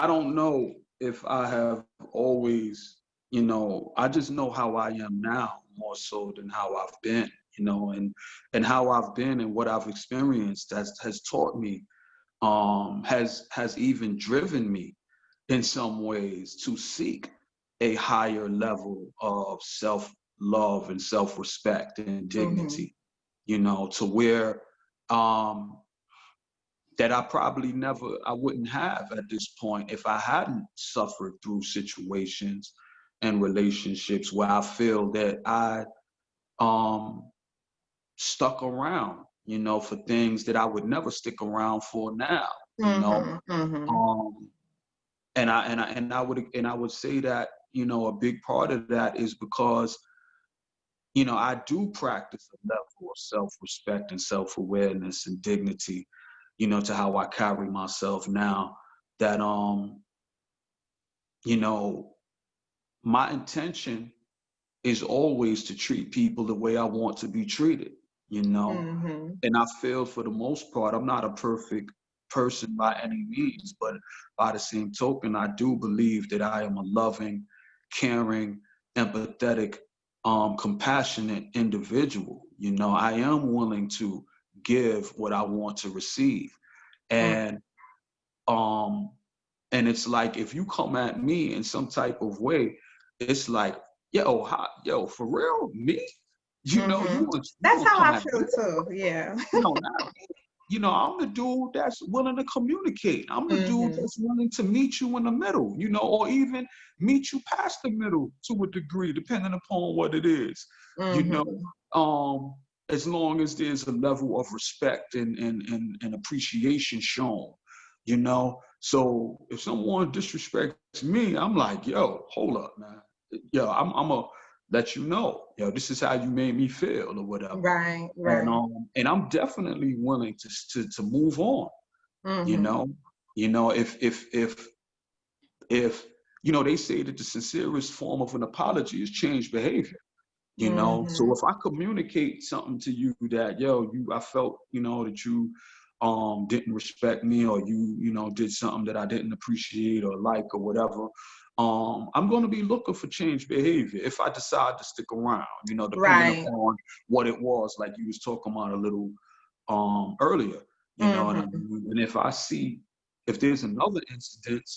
don't know if I have always, I just know how I am now. more so than how I've been, and how I've been and what I've experienced has taught me, has even driven me in some ways to seek a higher level of self-love and self-respect and Mm-hmm. dignity, to where um, that I wouldn't have at this point if I hadn't suffered through situations and relationships where I feel that I um, stuck around, for things that I would never stick around for now, Mm-hmm. Mm-hmm. Um, and I would say that, a big part of that is because, I do practice a level of self-respect and self-awareness and dignity, to how I carry myself now, that you know, my intention is always to treat people the way I want to be treated, you know. Mm-hmm. And I feel for the most part, I'm not a perfect person by any means, but by the same token, I do believe that I am a loving, caring, empathetic, compassionate individual. I am willing to give what I want to receive. And um and it's like if you come at me in some type of way, it's like, yo, for real, me? Mm-hmm. You That's gonna how come I at me? feel too. Yeah. Not I'm the dude that's willing to communicate. I'm the dude Mm-hmm. that's willing to meet you in the middle, or even meet you past the middle to a degree, depending upon what it is, you know. Mm-hmm. Um, as long as there's a level of respect and appreciation shown, So if someone disrespects me, I'm like, yo, hold up, man. Yo, I'm a let you know, this is how you made me feel or whatever. Right. And Right. I'm definitely willing to move on, you Mm-hmm. know. If they say that the sincerest form of an apology is change behavior, so Mm-hmm. if I communicate something to you that, I felt, that you didn't respect me, or you did something that I didn't appreciate or like or whatever, I'm going to be looking for change behavior if I decide to stick around, depending Right. upon what it was, like you was talking about a little earlier, and Mm-hmm. if I see if there's another incident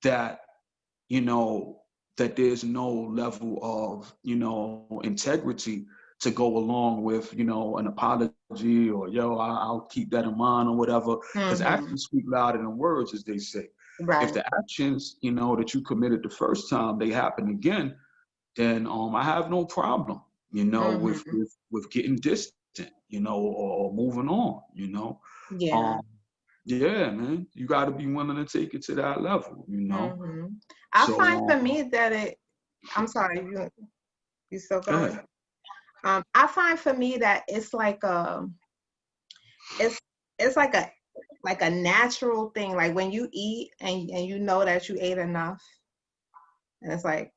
that, you know, that there's no level of, integrity to go along with, an apology, or, I'll keep that in mind or whatever, because Mm-hmm. actions speak louder than words, as they say. If Right. the actions, that you committed the first time, they happen again, then I have no problem, with Mm-hmm. getting distant, or moving on, Yeah. Um, yeah, man, you got to be willing to take it to that level. Mm-hmm. I So, find for me that I'm sorry, you still go going? ahead. I find for me that it's it's like a natural thing. Like when you eat and you know that you ate enough, and it's like,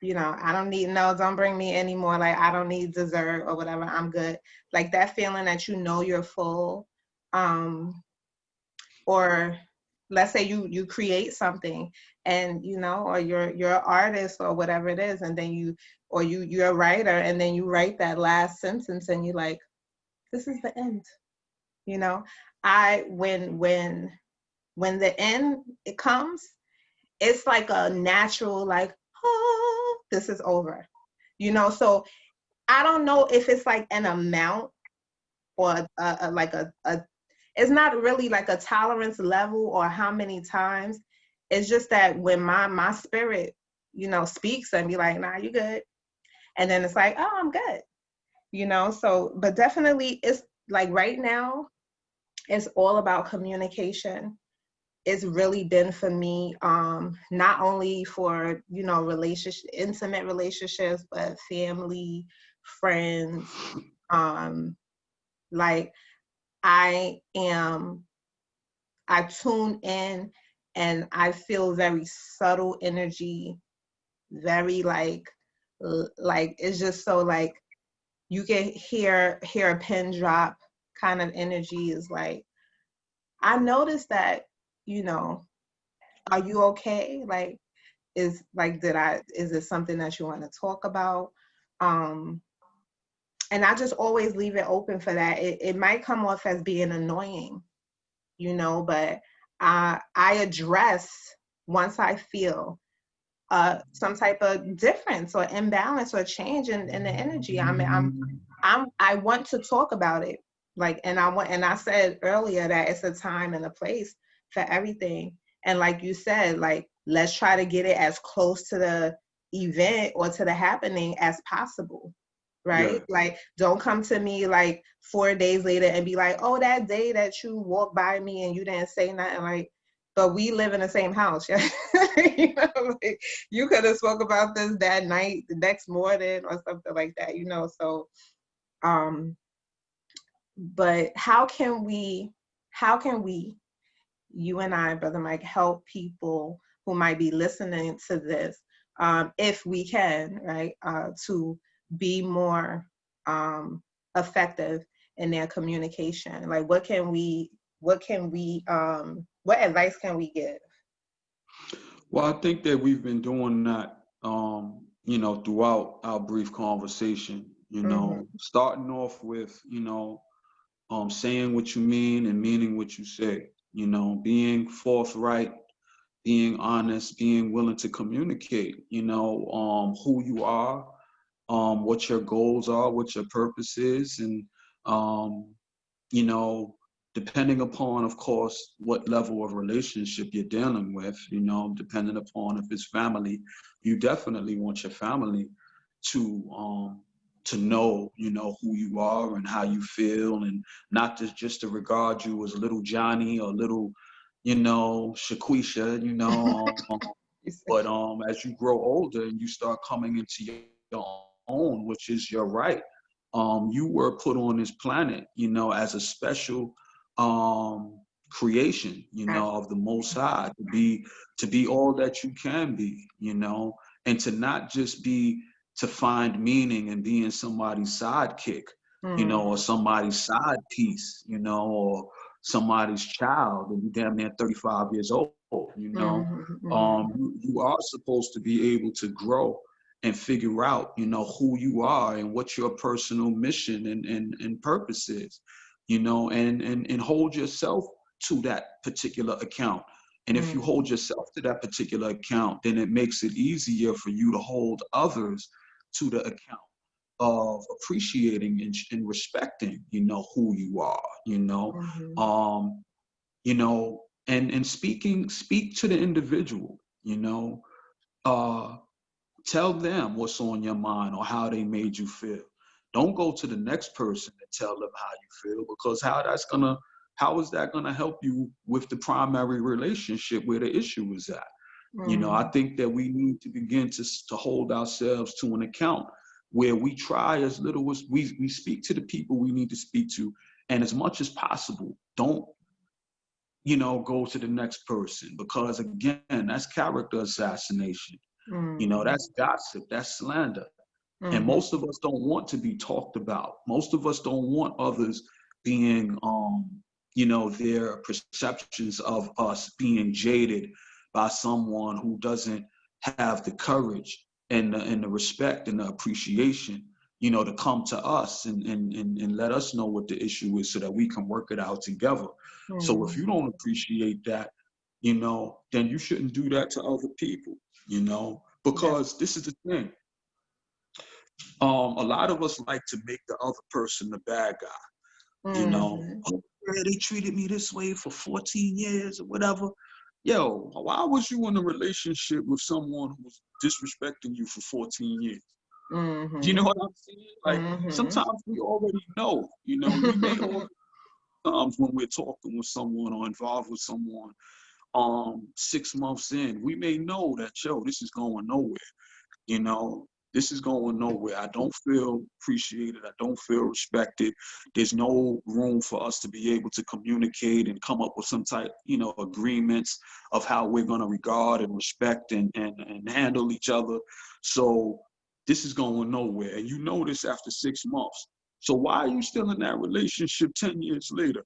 I don't need, no, don't bring me anymore. Like I don't need dessert or whatever. I'm good. Like that feeling that you're full. Um, or let's say you create something, and or you're an artist or whatever it is, and then you're a writer, and then you write that last sentence and you like, this is the end. you know I when the end it comes, it's like a natural, like, oh, this is over. So I don't know if it's like an amount, or like a it's not really like a tolerance level or how many times. It's just that when my spirit speaks and be like, nah, you good, and then it's like, oh, I'm good. So but definitely it's like right now it's all about communication. It's really been for me, not only for relationship, intimate relationships, but family, friends. Like I am I tune in, and I feel very subtle energy, very like it's just so like you can hear a pin drop kind of energy. Is like, I noticed that, you know, are you okay? Like, is like, is it something that you want to talk about? Um, and I just always leave it open for that. It might come off as being annoying, but I address once I feel some type of difference or imbalance or change in the energy. I want to talk about it. Like, and I said earlier that it's a time and a place for everything. And like you said, like, let's try to get it as close to the event or to the happening as possible. Right? Yeah. Like, don't come to me like 4 days later and be like, oh, that day that you walked by me and you didn't say nothing. Like, but we live in the same house. Yeah. Like, you could have spoke about this that night, the next morning, or something like that. So um but how can we, you and I, Brother Mike, help people who might be listening to this, if we can, right, to be more effective in their communication? Like, what advice can we give? Well, I think that we've been doing that, throughout our brief conversation, Mm-hmm. starting off with, saying what you mean and meaning what you say, being forthright, being honest, being willing to communicate, who you are, what your goals are, what your purpose is, and, um, you know, depending upon, of course, what level of relationship you're dealing with, depending upon if it's family, you definitely want your family to know, who you are and how you feel, and not just to regard you as little Johnny or little, Shaquisha, but as you grow older and you start coming into your own, which is your right, you were put on this planet, as a special creation, of the Most High, to be all that you can be, and to not just be to find meaning and being somebody's sidekick, or Mm-hmm. somebody's side piece, or somebody's child, and you're damn near 35 years old, Mm-hmm. you are supposed to be able to grow and figure out, who you are and what your personal mission and purpose is, and hold yourself to that particular account. And if you Mm-hmm. hold yourself to that particular account, then it makes it easier for you to hold others to the account of appreciating and respecting, who you are, Mm-hmm. um, and speak to the individual, uh, tell them what's on your mind or how they made you feel. Don't go to the next person and tell them how you feel, because how is that gonna help you with the primary relationship where the issue is at? I Mm-hmm. think that we need to begin to hold ourselves to an account where we try as little as we speak to the people we need to speak to, and as much as possible, don't go to the next person, because again, that's character assassination. Mm-hmm. That's gossip, that's slander. And Mm-hmm. most of us don't want to be talked about. Most of us don't want others being, their perceptions of us being jaded by someone who doesn't have the courage and the respect and the appreciation, to come to us and let us know what the issue is so that we can work it out together. So if you don't appreciate that, then you shouldn't do that to other people, That's. because this is the thing. A lot of us like to make the other person the bad guy, Mm-hmm. Oh, yeah, they treated me this way for 14 years or whatever. Yo, why was you in a relationship with someone who was disrespecting you for 14 years? You know Mm-hmm. what I'm saying? Like, Mm-hmm. sometimes we already know, we may already, times when we're talking with someone or involved with someone, 6 months in, we may know that, yo, this is going nowhere. You know, this is going nowhere. I don't feel appreciated. I don't feel respected. There's no room for us to be able to communicate and come up with some type, agreements of how we're going to regard and respect and handle each other. So this is going nowhere. And you know this after 6 months. So why are you still in that relationship 10 years later?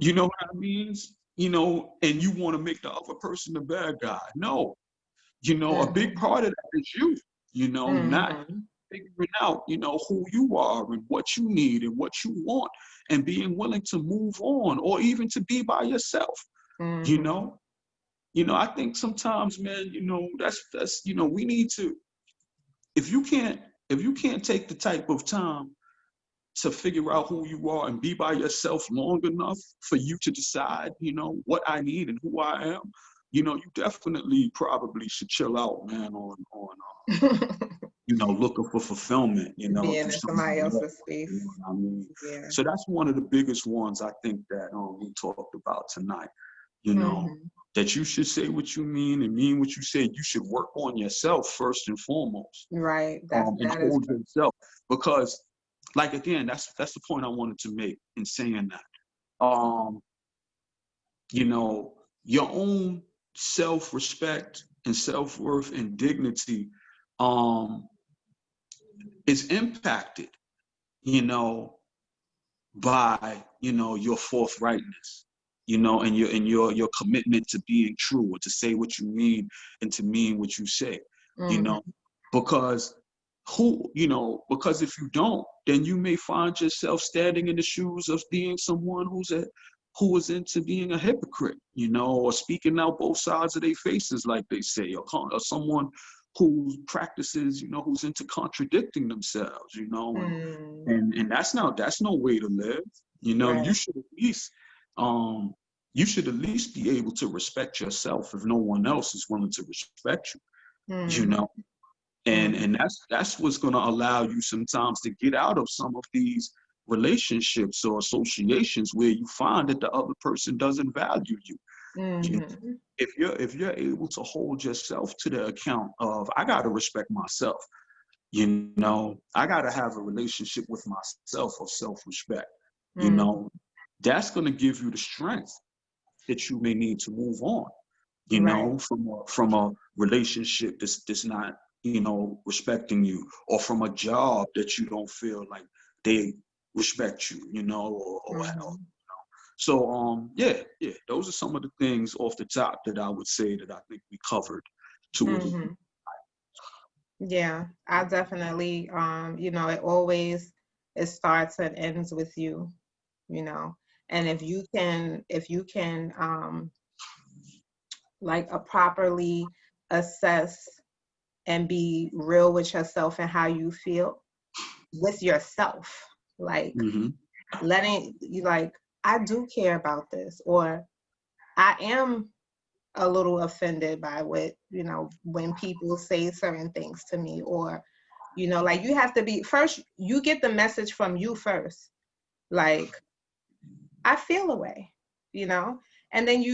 You know Mm-hmm. what I mean? And you want to make the other person the bad guy. No, a big Mm-hmm. part of that is you, not Mm-hmm. figuring out, who you are and what you need and what you want, and being willing to move on, or even to be by yourself. You Mm-hmm. know, I think sometimes, man, that's we need to. If you can't, take the type of time to figure out who you are and be by yourself long enough for you to decide, what I need and who I am, you definitely probably should chill out, man, looking for fulfillment, Being through in somebody somebody else. else's You know space. what I mean? Yeah. So that's one of the biggest ones I think that we talked about tonight. You know, Mm-hmm. that you should say what you mean and mean what you say. You should work on yourself first and foremost, Right. and That is hold yourself, because, like, again, that's the point I wanted to make in saying that. You know, your own self-respect and self-worth and dignity um, is impacted, you know, by, your forthrightness, and your commitment to being true, or to say what you mean and to mean what you say, you mm-hmm. know, because because if you don't, then you may find yourself standing in the shoes of being someone who is into being a hypocrite, or speaking out both sides of their faces, like they say, or someone who practices, who's into contradicting themselves, Mm. and that's no way to live. Right. Um you should at least be able to respect yourself if no one else is willing to respect you, you Mm-hmm. know. And that's what's going to allow you sometimes to get out of some of these relationships or associations where you find that the other person doesn't value you. You know, Mm-hmm. if you're able to hold yourself to the account of, I got to respect myself, I got to have a relationship with myself of self-respect, you Mm-hmm. know, that's going to give you the strength that you may need to move on, Right. from a relationship that's not, respecting you, or from a job that you don't feel like they respect you, or Mm-hmm. so, yeah, those are some of the things off the top that I would say that I think we covered to it. Mm-hmm. Yeah, I definitely, it starts and ends with you, you know. And if you can like properly assess and be real with yourself and how you feel with yourself, like Mm-hmm. letting you like, I do care about this, or I am a little offended by what, when people say certain things to me, or, like you have to be first, you get the message from you first. Like, I feel a way, you know, and then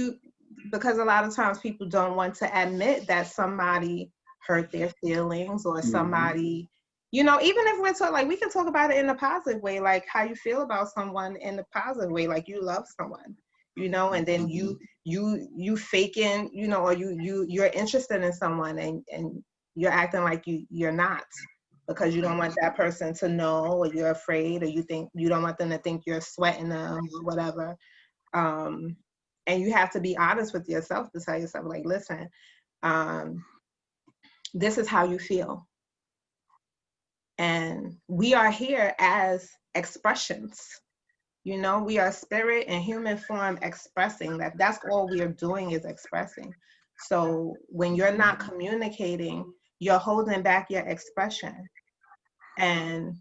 because a lot of times people don't want to admit that somebody hurt their feelings, or Mm-hmm. somebody, even if we're talking, like, we can talk about it in a positive way, like how you feel about someone in a positive way, like you love someone, and then Mm-hmm. you faking, or you're interested in someone, and you're acting like you're not, because you don't want that person to know, or you're afraid, or you don't want them to think you're sweating them or whatever. um and you have to be honest with yourself to tell yourself, like, listen, um this is how you feel, and we are here as expressions. We are spirit and human form expressing. That's all we are doing, is expressing. So when you're not communicating, you're holding back your expression. And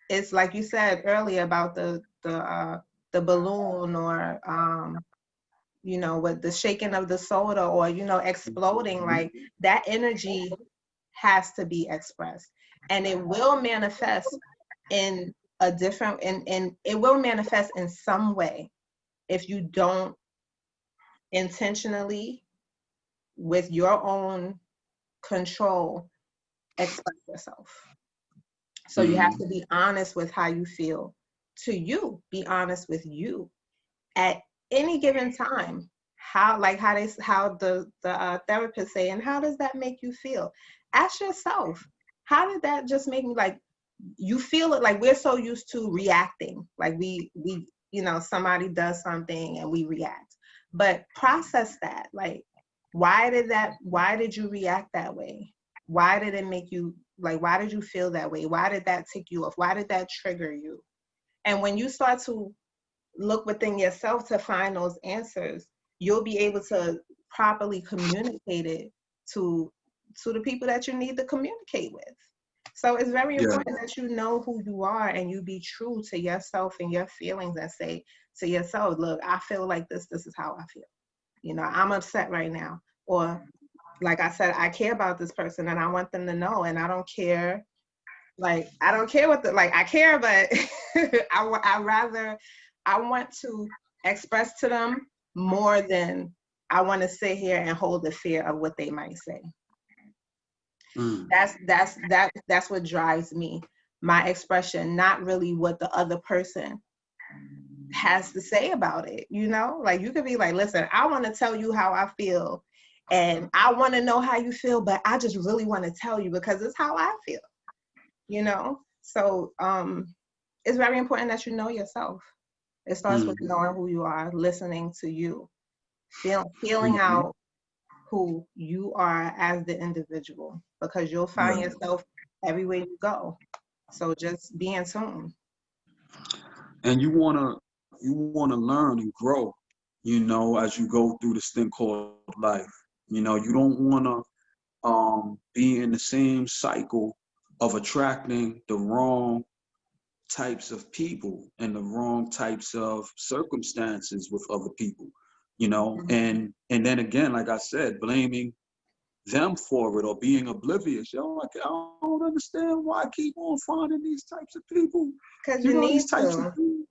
it's like you said earlier about the balloon, or with the shaking of the soda, or exploding, like that energy has to be expressed, and it will manifest in a different, and it will manifest in some way if you don't intentionally, with your own control, express yourself. So you have to Mm-hmm. be honest with how you feel. To you, be honest with you at any given time. How the therapist say, and how does that make you feel? Ask yourself, how did that just make me, like, you feel it. Like, we're so used to reacting, like we somebody does something and we react, but process that, like, why did you react that way? Why did it make you, like, why did you feel that way? Why did that tick you off? Why did that trigger you? And when you start to look within yourself to find those answers, you'll be able to properly communicate it to the people that you need to communicate with. So it's very Yeah. important that you know who you are and you be true to yourself and your feelings, and say to yourself, look, I feel like this is how I feel. You know, I'm upset right now. Or like I said, I care about this person and I want them to know, and I don't care. Like, I don't care what the, like, I care, but I want to express to them more than I want to sit here and hold the fear of what they might say. Mm. That's what drives me, my expression, not really what the other person has to say about it. You know, like, you could be like, listen, I want to tell you how I feel, and I want to know how you feel, but I just really want to tell you because it's how I feel, you know? So it's very important that you know yourself. It starts with Mm. knowing who you are, listening to you, feeling Mhm. out who you are as the individual, because you'll find Yeah. yourself everywhere you go. So just be in tune. And you wanna learn and grow, as you go through this thing called life. You don't wanna be in the same cycle of attracting the wrong types of people and the wrong types of circumstances with other people, and then again, like I said, blaming them for it or being oblivious. Like, I don't understand why I keep on finding these types of people, Because you these need types of to. people.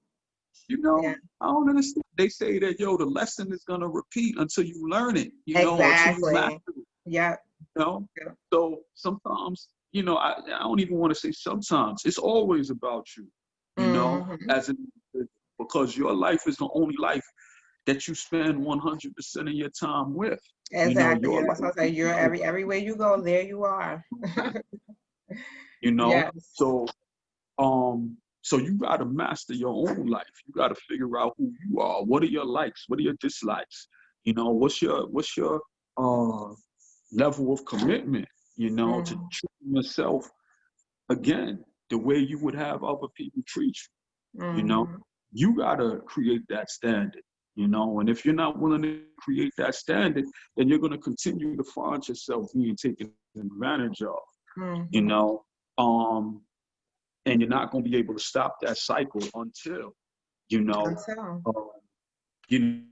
Yeah, I don't understand. They say that, the lesson is gonna repeat until you learn it, or until you master exactly. it, Yeah. you know. Yeah. So sometimes, I don't even want to say sometimes. It's always about you, Hmm. as an individual, because your life is the only life that you spend 100% of your time with. Exactly. Your Yeah, that's life what I say. is You're yours. everywhere you go, there you are. You know. Yes. So so you gotta master your own life. You gotta figure out who you are. What are your likes? What are your dislikes? What's your uh level of commitment, to Mm-hmm. treating yourself again the way you would have other people treat you, you know? Mm-hmm. You gotta create that standard, and if you're not willing to create that standard, then you're gonna continue to find yourself being taken advantage of, you Mm-hmm. know. Um, and you're not going to be able to stop that cycle until you know Until. um, you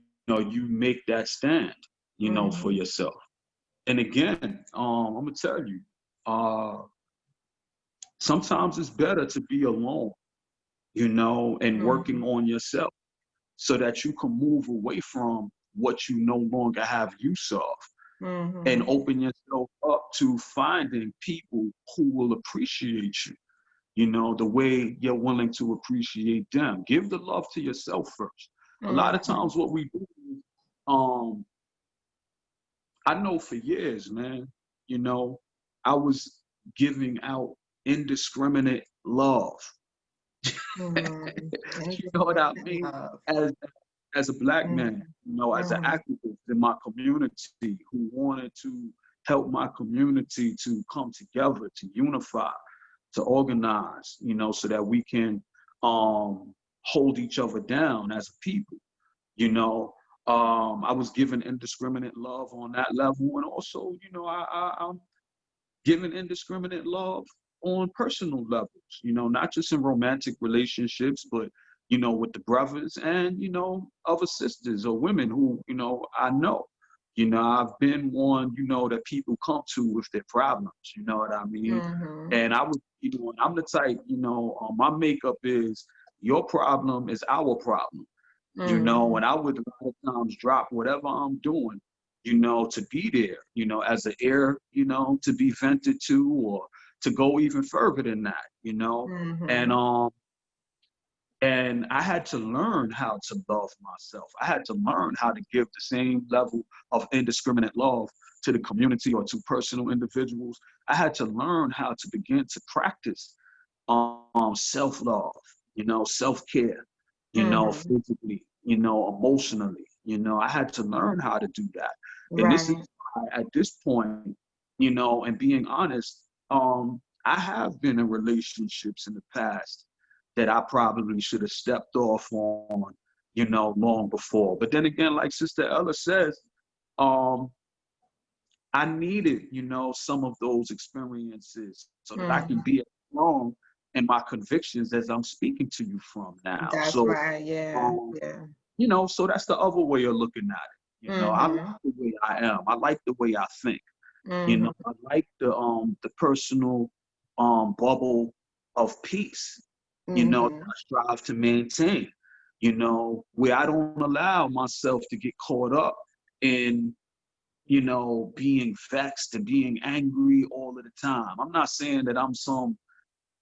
make that stand, for Mm-hmm. yourself. And again, I'm gonna tell you, uh, sometimes it's better to be alone, and Mm-hmm. working on yourself so that you can move away from what you no longer have use of, and Mm-hmm. open yourself up to finding people who will appreciate you, the way you're willing to appreciate them. Give the love to yourself first. A lot of Mm-hmm. times what we do is, um, I know for years, man, you know, I was giving out indiscriminate love. Mm-hmm. You know what I Independent mean? love. As a black man, Mm-hmm. as an activist in my community who wanted to help my community to come together, to unify, to organize, so that we can hold each other down as a people. You know, I was given indiscriminate love on that level, and also, I'm giving indiscriminate love on personal levels. Not just in romantic relationships, but with the brothers and other sisters or women who I know. I've been one, that people come to with their problems. You know what I mean? Mm-hmm. And I was, and I'm the type, my makeup is your problem is our problem. Mm-hmm. And I would a lot of times drop whatever I'm doing, to be there, as an ear, to be vented to, or to go even further than that, and Mm-hmm. um and I had to learn how to love myself. I had to learn how to give the same level of indiscriminate love to the community or to personal individuals. I had to learn how to begin to practice self-love, self-care, Mm-hmm. physically, emotionally. I had to learn how to do that. And this is Right. why at this point, and being honest, I have been in relationships in the past that I probably should have stepped off on, long before. But then again, like Sister Ella says, um, I needed, some of those experiences so that I can Mm, be as strong in my convictions as I'm speaking to you from now. that's So, right. Yeah. um, Yeah. so that's the other way of looking at it. I like Mm-hmm. the way I am. I like the way I think. Mm-hmm. I like the personal bubble of peace, that Mm-hmm. I strive to maintain, where I don't allow myself to get caught up in, being vexed and being angry all of the time. I'm not saying that I'm some,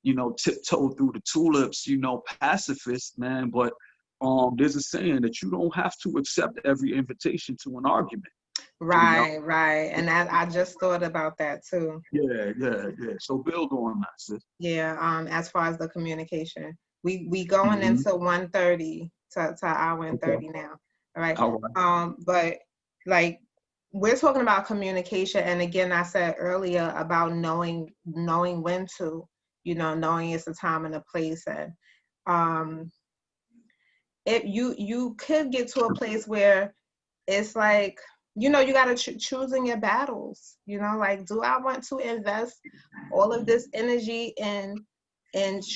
tiptoe through the tulips, pacifist, man, but there's a saying that you don't have to accept every invitation to an argument, you know. Right, right. And I just thought about that too. Yeah, yeah, yeah. So build on that, sis. Yeah, as far as the communication. We going Hmm. into 1:30 to hour and Okay. 30 now. All right. All right. But like we're talking about communication, and again I said earlier about knowing when to, knowing it's a time and a place. And um if you could get to a place where it's like, you got to choosing your battles, like, do I want to invest all of this energy in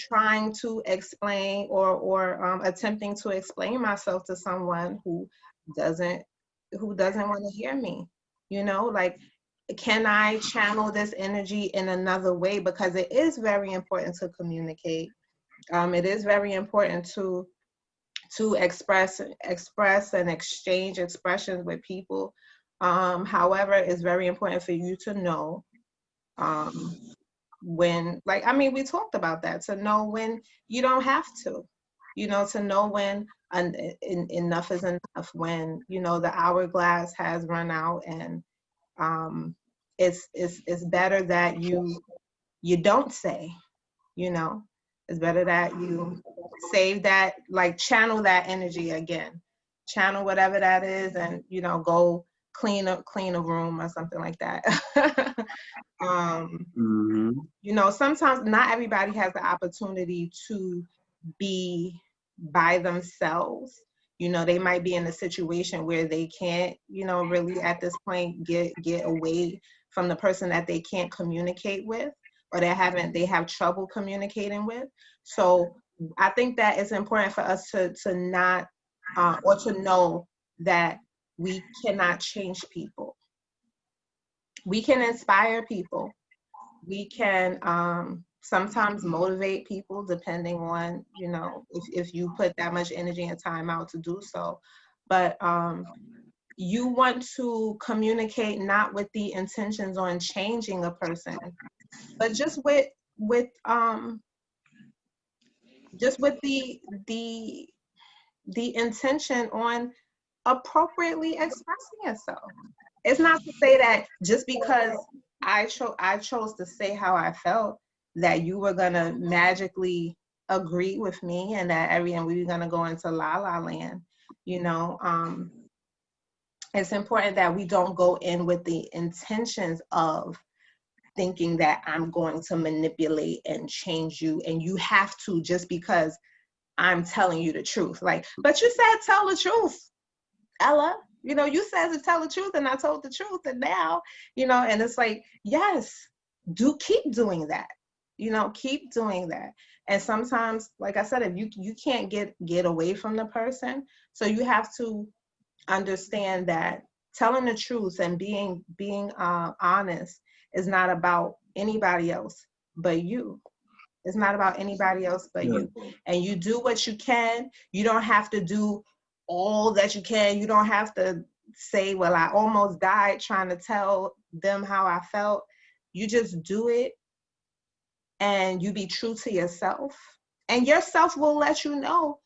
trying to explain or attempting to explain myself to someone doesn't who doesn't want to hear me, like, can I channel this energy in another way? Because it is very important to communicate. It is very important to express and exchange expressions with people. However, it's very important for you to know, um, when, like, I mean, we talked about that, to know when you don't have to, to know when enough is enough, when, the hourglass has run out, and it's better that you don't say, you know it's better that you save that, like, channel that energy again, channel whatever that is, and go clean a room or something like that. um Hmm. Sometimes not everybody has the opportunity to be by themselves. They might be in a situation where they can't, really at this point get away from the person that they can't communicate with, or they have trouble communicating with. So I think that it's important for us to not, or to know that we cannot change people. We can inspire people. We can sometimes motivate people, depending on, if you put that much energy and time out to do so. But you want to communicate not with the intentions on changing a person, but with um just with the the intention on appropriately expressing yourself. It's not to say that just because I chose to say how I felt, that you were gonna magically agree with me, and that and we were gonna go into la la land. You know, it's important that we don't go in with the intentions of thinking that I'm going to manipulate and change you, and you have to, just because I'm telling you the truth. Like, but you said tell the truth, Ella. You said to tell the truth, and I told the truth, and now, and it's like, yes, keep doing that. Keep doing that. And sometimes, like I said, if you can't get away from the person, so you have to understand that telling the truth and being honest is not about anybody else but you. It's not about anybody else but Yeah. you. And you do what you can. You don't have to do all that you can. You don't have to say, well, I almost died trying to tell them how I felt. You just do it, and you be true to yourself. And yourself will let you know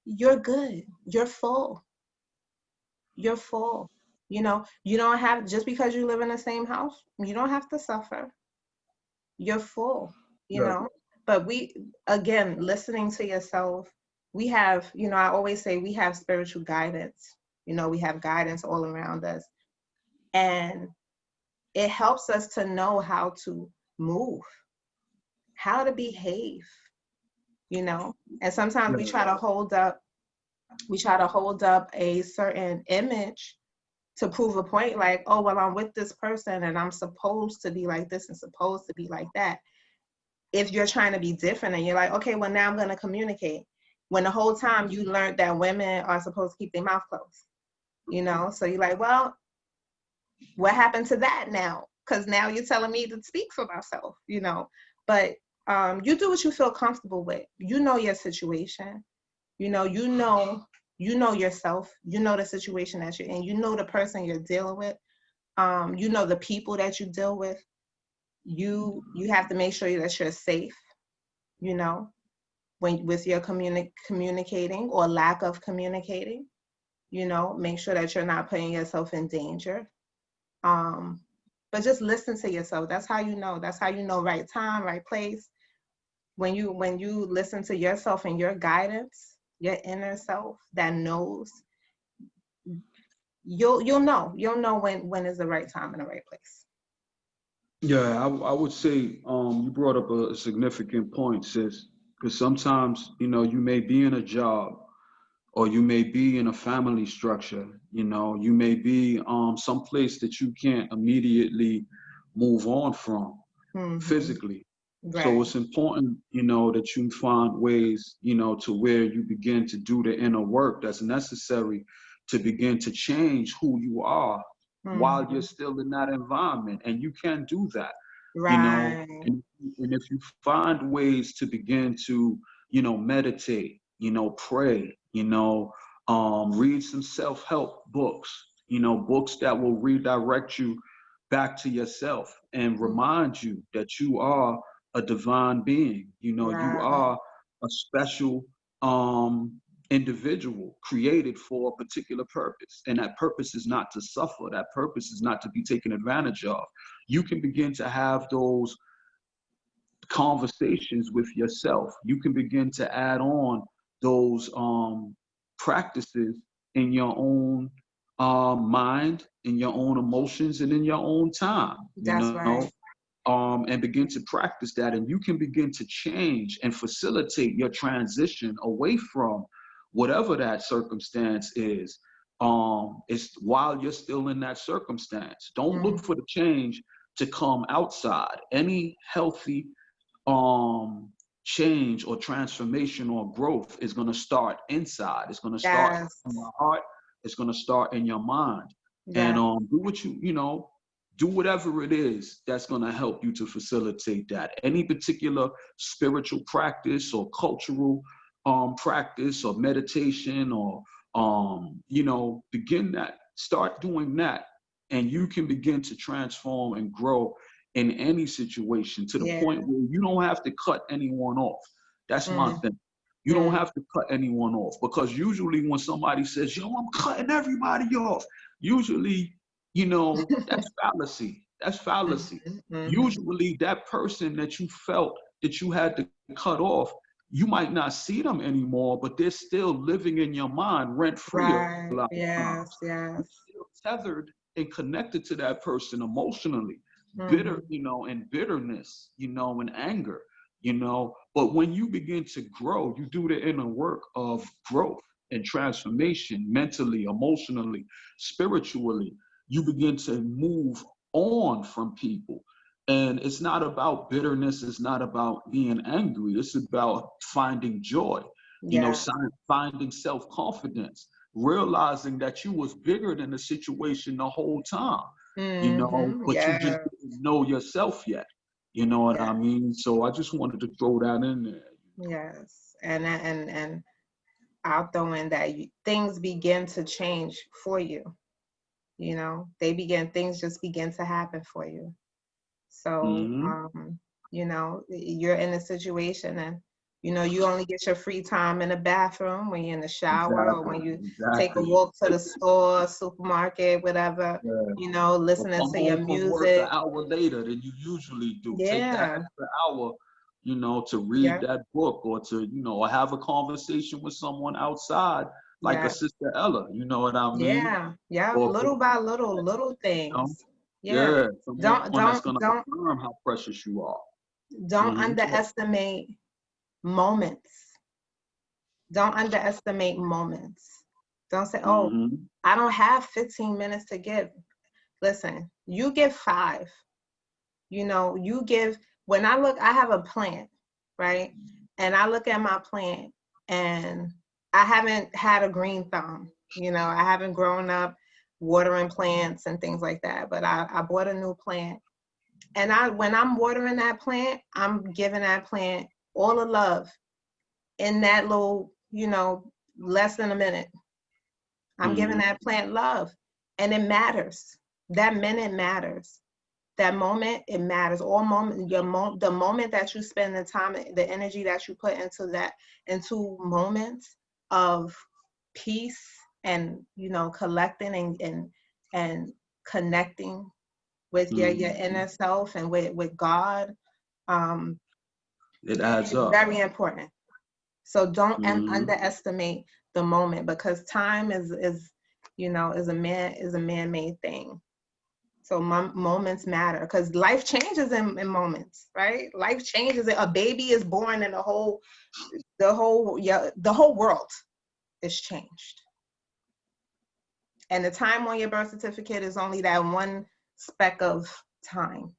you're good. You're full. You're full. You don't have, just because you live in the same house, you don't have to suffer. You're full. you Yeah. know but again, listening to yourself, we have, I always say, we have spiritual guidance. We have guidance all around us, and it helps us to know how to move, how to behave, you know. And sometimes we try to hold up a certain image to prove a point, like, oh, well, I'm with this person and I'm supposed to be like this and supposed to be like that. If you're trying to be different and you're like, okay, well, now I'm going to communicate, when the whole time you learned that women are supposed to keep their mouth closed, you know. So you're like, well, what happened to that now? Because now you're telling me to speak for myself, you know. But you do what you feel comfortable with. You know your situation. You know yourself. You know the situation that you're in. You know the person you're dealing with. You know the people that you deal with. You have to make sure that you're safe, you know, when with your communicating or lack of communicating. You know, make sure that you're not putting yourself in danger. Um, but just listen to yourself. That's how you know. That's how you know right time, right place. When you listen to yourself and your guidance, your inner self that knows, you'll know when is the right time and the right place. Yeah, I would say you brought up a significant point, sis, because sometimes, you may be in a job or you may be in a family structure, you may be someplace that you can't immediately move on from Mm-hmm. physically. So Right. it's important, that you find ways, to where you begin to do the inner work that's necessary to begin to change who you are while you're Mm-hmm. still in that environment. And you can do that, Right. and if you find ways to begin to, meditate, pray, read some self-help books, books that will redirect you back to yourself and remind you that you are a divine being. You Right. are a special um, individual created for a particular purpose. And that purpose is not to suffer. That purpose is not to be taken advantage of. You can begin to have those conversations with yourself. You can begin to add on those practices in your own mind, in your own emotions, and in your own time, That's right. and begin to practice that. And you can begin to change and facilitate your transition away from whatever that circumstance is. It's while you're still in that circumstance. Don't look Mm. for the change to come outside. Any healthy um change or transformation or growth is going to start inside. It's going to start Yes. in your heart. It's going to start in your mind. And Yeah. do what do whatever it is that's going to help you to facilitate that. Any particular spiritual practice or cultural practice or meditation or begin that, start doing that, and you can begin to transform and grow in any situation to the Yeah. point where you don't have to cut anyone off. That's my Mm. thing. You don't Mm. have to cut anyone off, because usually when somebody says, yo, I'm cutting everybody off, usually, that's fallacy. That's fallacy. Mm-hmm. Mm-hmm. Usually that person that you felt that you had to cut off, you might not see them anymore, but they're still living in your mind rent free a lot Right. of times. Yes. You're Yes. still tethered and connected to that person emotionally, bitter, Mm-hmm. and bitterness, and anger, But when you begin to grow, you do the inner work of growth and transformation mentally, emotionally, spiritually. You begin to move on from people. And it's not about bitterness. It's not about being angry. It's about finding joy, Yeah. finding self-confidence, realizing that you was bigger than the situation the whole time, Mm-hmm. but you just Yeah. didn't know yourself yet. You know what Yeah. I mean? So I just wanted to throw that in there. Yes. And I'll throw in that things begin to change for you. You know, things just begin to happen for you. So, Mm-hmm. you're in a situation and, you only get your free time in the bathroom when you're in the shower or Exactly. when you take a Exactly. walk to the store, supermarket, whatever, Yeah. Or listening come to your home from work an music. hour later than you usually do. Take that Yeah. extra hour, to read Yeah. that book, or to, or have a conversation with someone outside, like a Yeah. sister Ella, you know what I mean? Yeah. Yeah. Or Little by little, little know, things. Yeah. Yeah, Don't someone that's don't gonna don't affirm how precious you are. don't Mm-hmm. underestimate moments. Don't underestimate moments. Don't say, "Oh, Mm-hmm. I don't have 15 minutes to give." Listen, you give 5. You give, when I have a plant, right? And I look at my plant and I haven't had a green thumb. I haven't grown up watering plants and things like that, but I bought a new plant. And when I'm watering that plant, I'm giving that plant all the love in that little, less than a minute. I'm giving Mm-hmm. that plant love. And it matters. That minute matters. That moment, it matters. All moment, the moment that you spend the time, the energy that you put into moments of peace and collecting and connecting with your Mm-hmm. inner self and with God, um, It adds it's up. very important. So don't Mm-hmm. underestimate the moment, because time is a man-made thing. So moments matter, because life changes in moments, right? Life changes. A baby is born, and the whole world is changed. And the time on your birth certificate is only that one speck of time.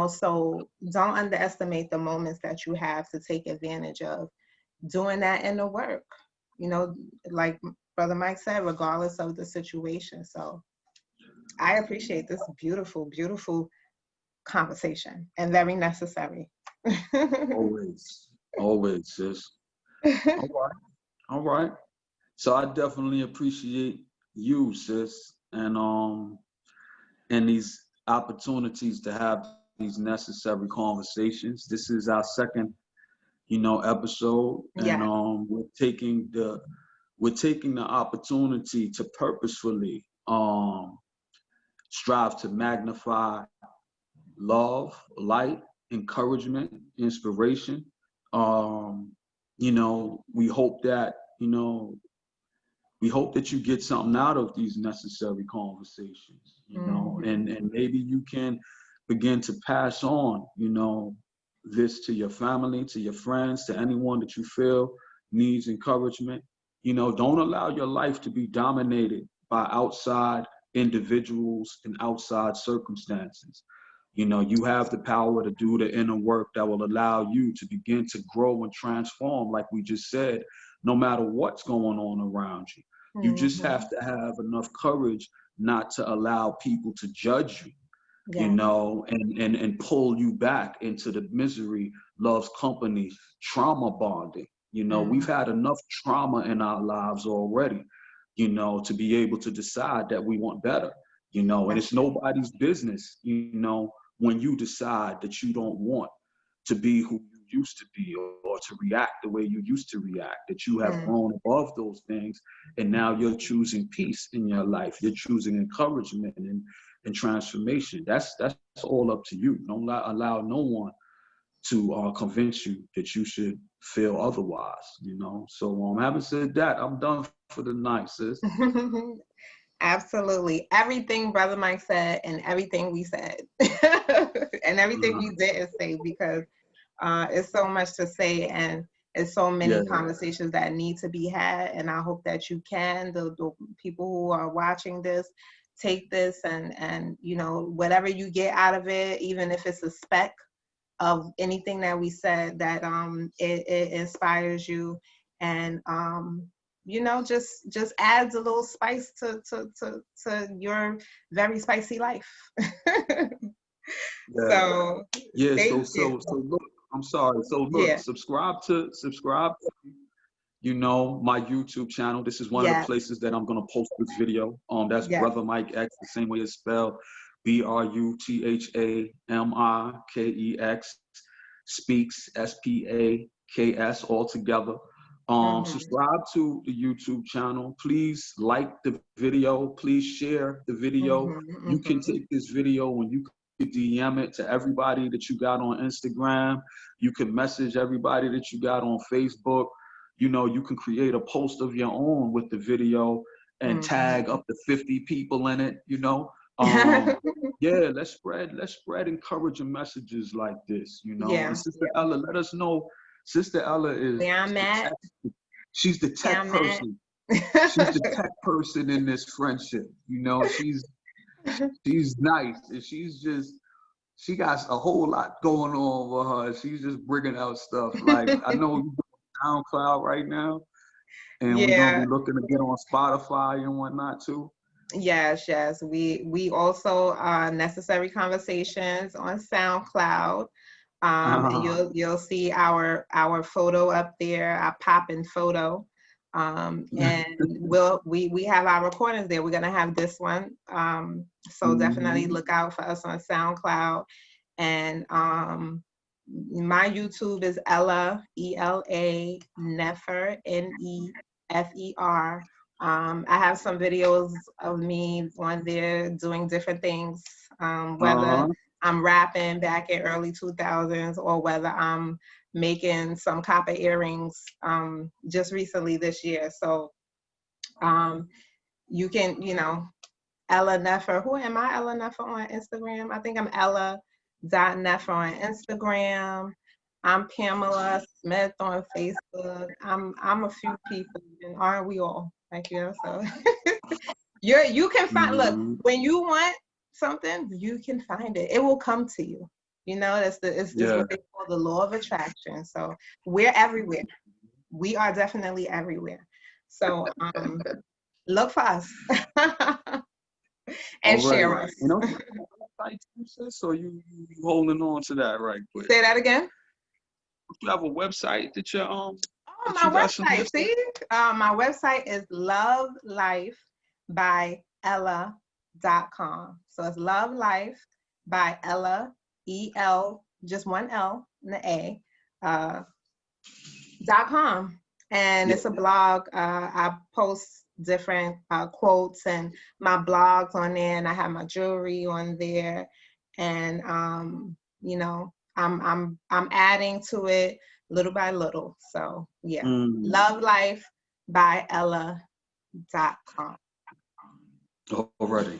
So don't underestimate the moments that you have to take advantage of doing that in the work. Like Brother Mike said, regardless of the situation. So I appreciate this beautiful, beautiful conversation, and very necessary. Always. Always, sis. All right. All right. So I definitely appreciate you, sis, and these opportunities to have these necessary conversations. This is our second, episode, and Yeah. we're taking the opportunity to purposefully strive to magnify love, light, encouragement, inspiration. Um, we hope that you get something out of these necessary conversations, Hmm. and maybe you can begin to pass on, this to your family, to your friends, to anyone that you feel needs encouragement. Don't allow your life to be dominated by outside individuals and outside circumstances. You have the power to do the inner work that will allow you to begin to grow and transform, like we just said, no matter what's going on around you. You just Hmm. have to have enough courage not to allow people to judge you, Yeah. and pull you back into the misery loves company, trauma bonding. We've Hmm. had enough trauma in our lives already, to be able to decide that we want better, and That's it's true. nobody's business, when you decide that you don't want to be who you used to be, or to react the way you used to react, that you have Mm. grown above those things, and now you're choosing peace in your life, you're choosing encouragement and transformation. That's all up to you. Don't allow no one to convince you that you should feel otherwise. So having said that, I'm done for the night, sis. Absolutely. Everything Brother Mike said, and everything we said, and everything we didn't say, because it's so much to say, and it's so Yeah. many conversations that need to be had. And I hope that you can, the people who are watching this, take this and whatever you get out of it, even if it's a speck of anything that we said, that it inspires you, and just adds a little spice to your very spicy life. Yeah. So Yeah, so thank you. so so look, I'm sorry. So look, Yeah. subscribe to my YouTube channel. This is one of the Yes. places that I'm gonna post this video. That's Yes. Brother Mike X, the same way it's spelled, BRUTHAMIKEX, Speaks, SPAKS, all together. Mhm. Subscribe to the YouTube channel. Please like the video. Please share the video. Mhm. You can Mhm. take this video and you could DM it to everybody that you got on Instagram. You can message everybody that you got on Facebook. You can create a post of your own with the video and tag Mhm. up to 50 people in it. Yeah, let's spread encouraging messages like this, you know. And Yeah, Sister Ella, let us know. Sister Ella is where I'm the at, tech. She's the where tech I'm at. person. She's the tech person in this friendship. You know, she's nice, and she got a whole lot going on with her. She's just bringing out stuff. Like, I know you're on SoundCloud right now, and we're gonna Yeah. be looking to get on Spotify and whatnot too. Yes, yes. We also necessary conversations on SoundCloud. And Uh, you'll see our photo up there, our popping photo. And we have our recordings there. We're gonna have this one. So definitely mhm. look out for us on SoundCloud. And my YouTube is Ella, Ela Nefer, Nefer. I have some videos of me on there doing different things, whether Uh-huh. I'm rapping back in early 2000s or whether I'm making some copper earrings just recently this year. So um, you can, Ella Nefer. Who am I? Ella Nefer on Instagram. I think I'm Ella.Nefer on Instagram. I'm Pamela Smith on Facebook. I'm a few people, and aren't we all? Like, so you can find, look, Mhm. when you want something, you can find it. It will come to you. It's Yeah. what they call the law of attraction. So we're everywhere. We are definitely everywhere. So look for us and Already. share us. You know, you have a website too, sis, or you holding on to that right quick? Say that again. You have a website Oh, that my you got some website. good stuff? See, my website is lovelifebyella.com. So it's Love Life by Ella, E-L, just one L and the A, .com. And Yeah. it's a blog. I post different quotes and my blogs on there, and I have my jewelry on there. And I'm adding to it little by little. So yeah, Mm. Love Life by Ella.com. Already.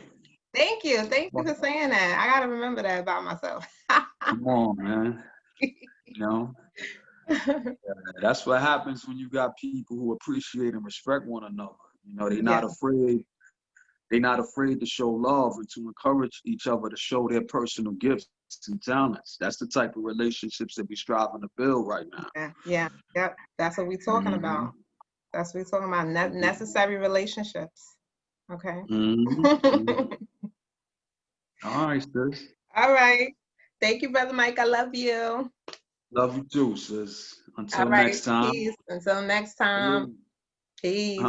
Thank you. Thank you Well, for saying that. I gotta remember that about myself. come on, man. You know, that's what happens when you got people who appreciate and respect one another. You know, they're not Yeah, afraid. They're not afraid to show love and to encourage each other to show their personal gifts and talents. That's the type of relationships that we're striving to build right now. yeah. Yep. That's what we're talking Hmm. about. That's what we're talking about. Necessary relationships. Okay. Hmm. Hmm. All right, sis. All right. Thank you, Brother Mike. I love you. Love you too, sis. All Until right. next time. Peace. Until next time. Peace.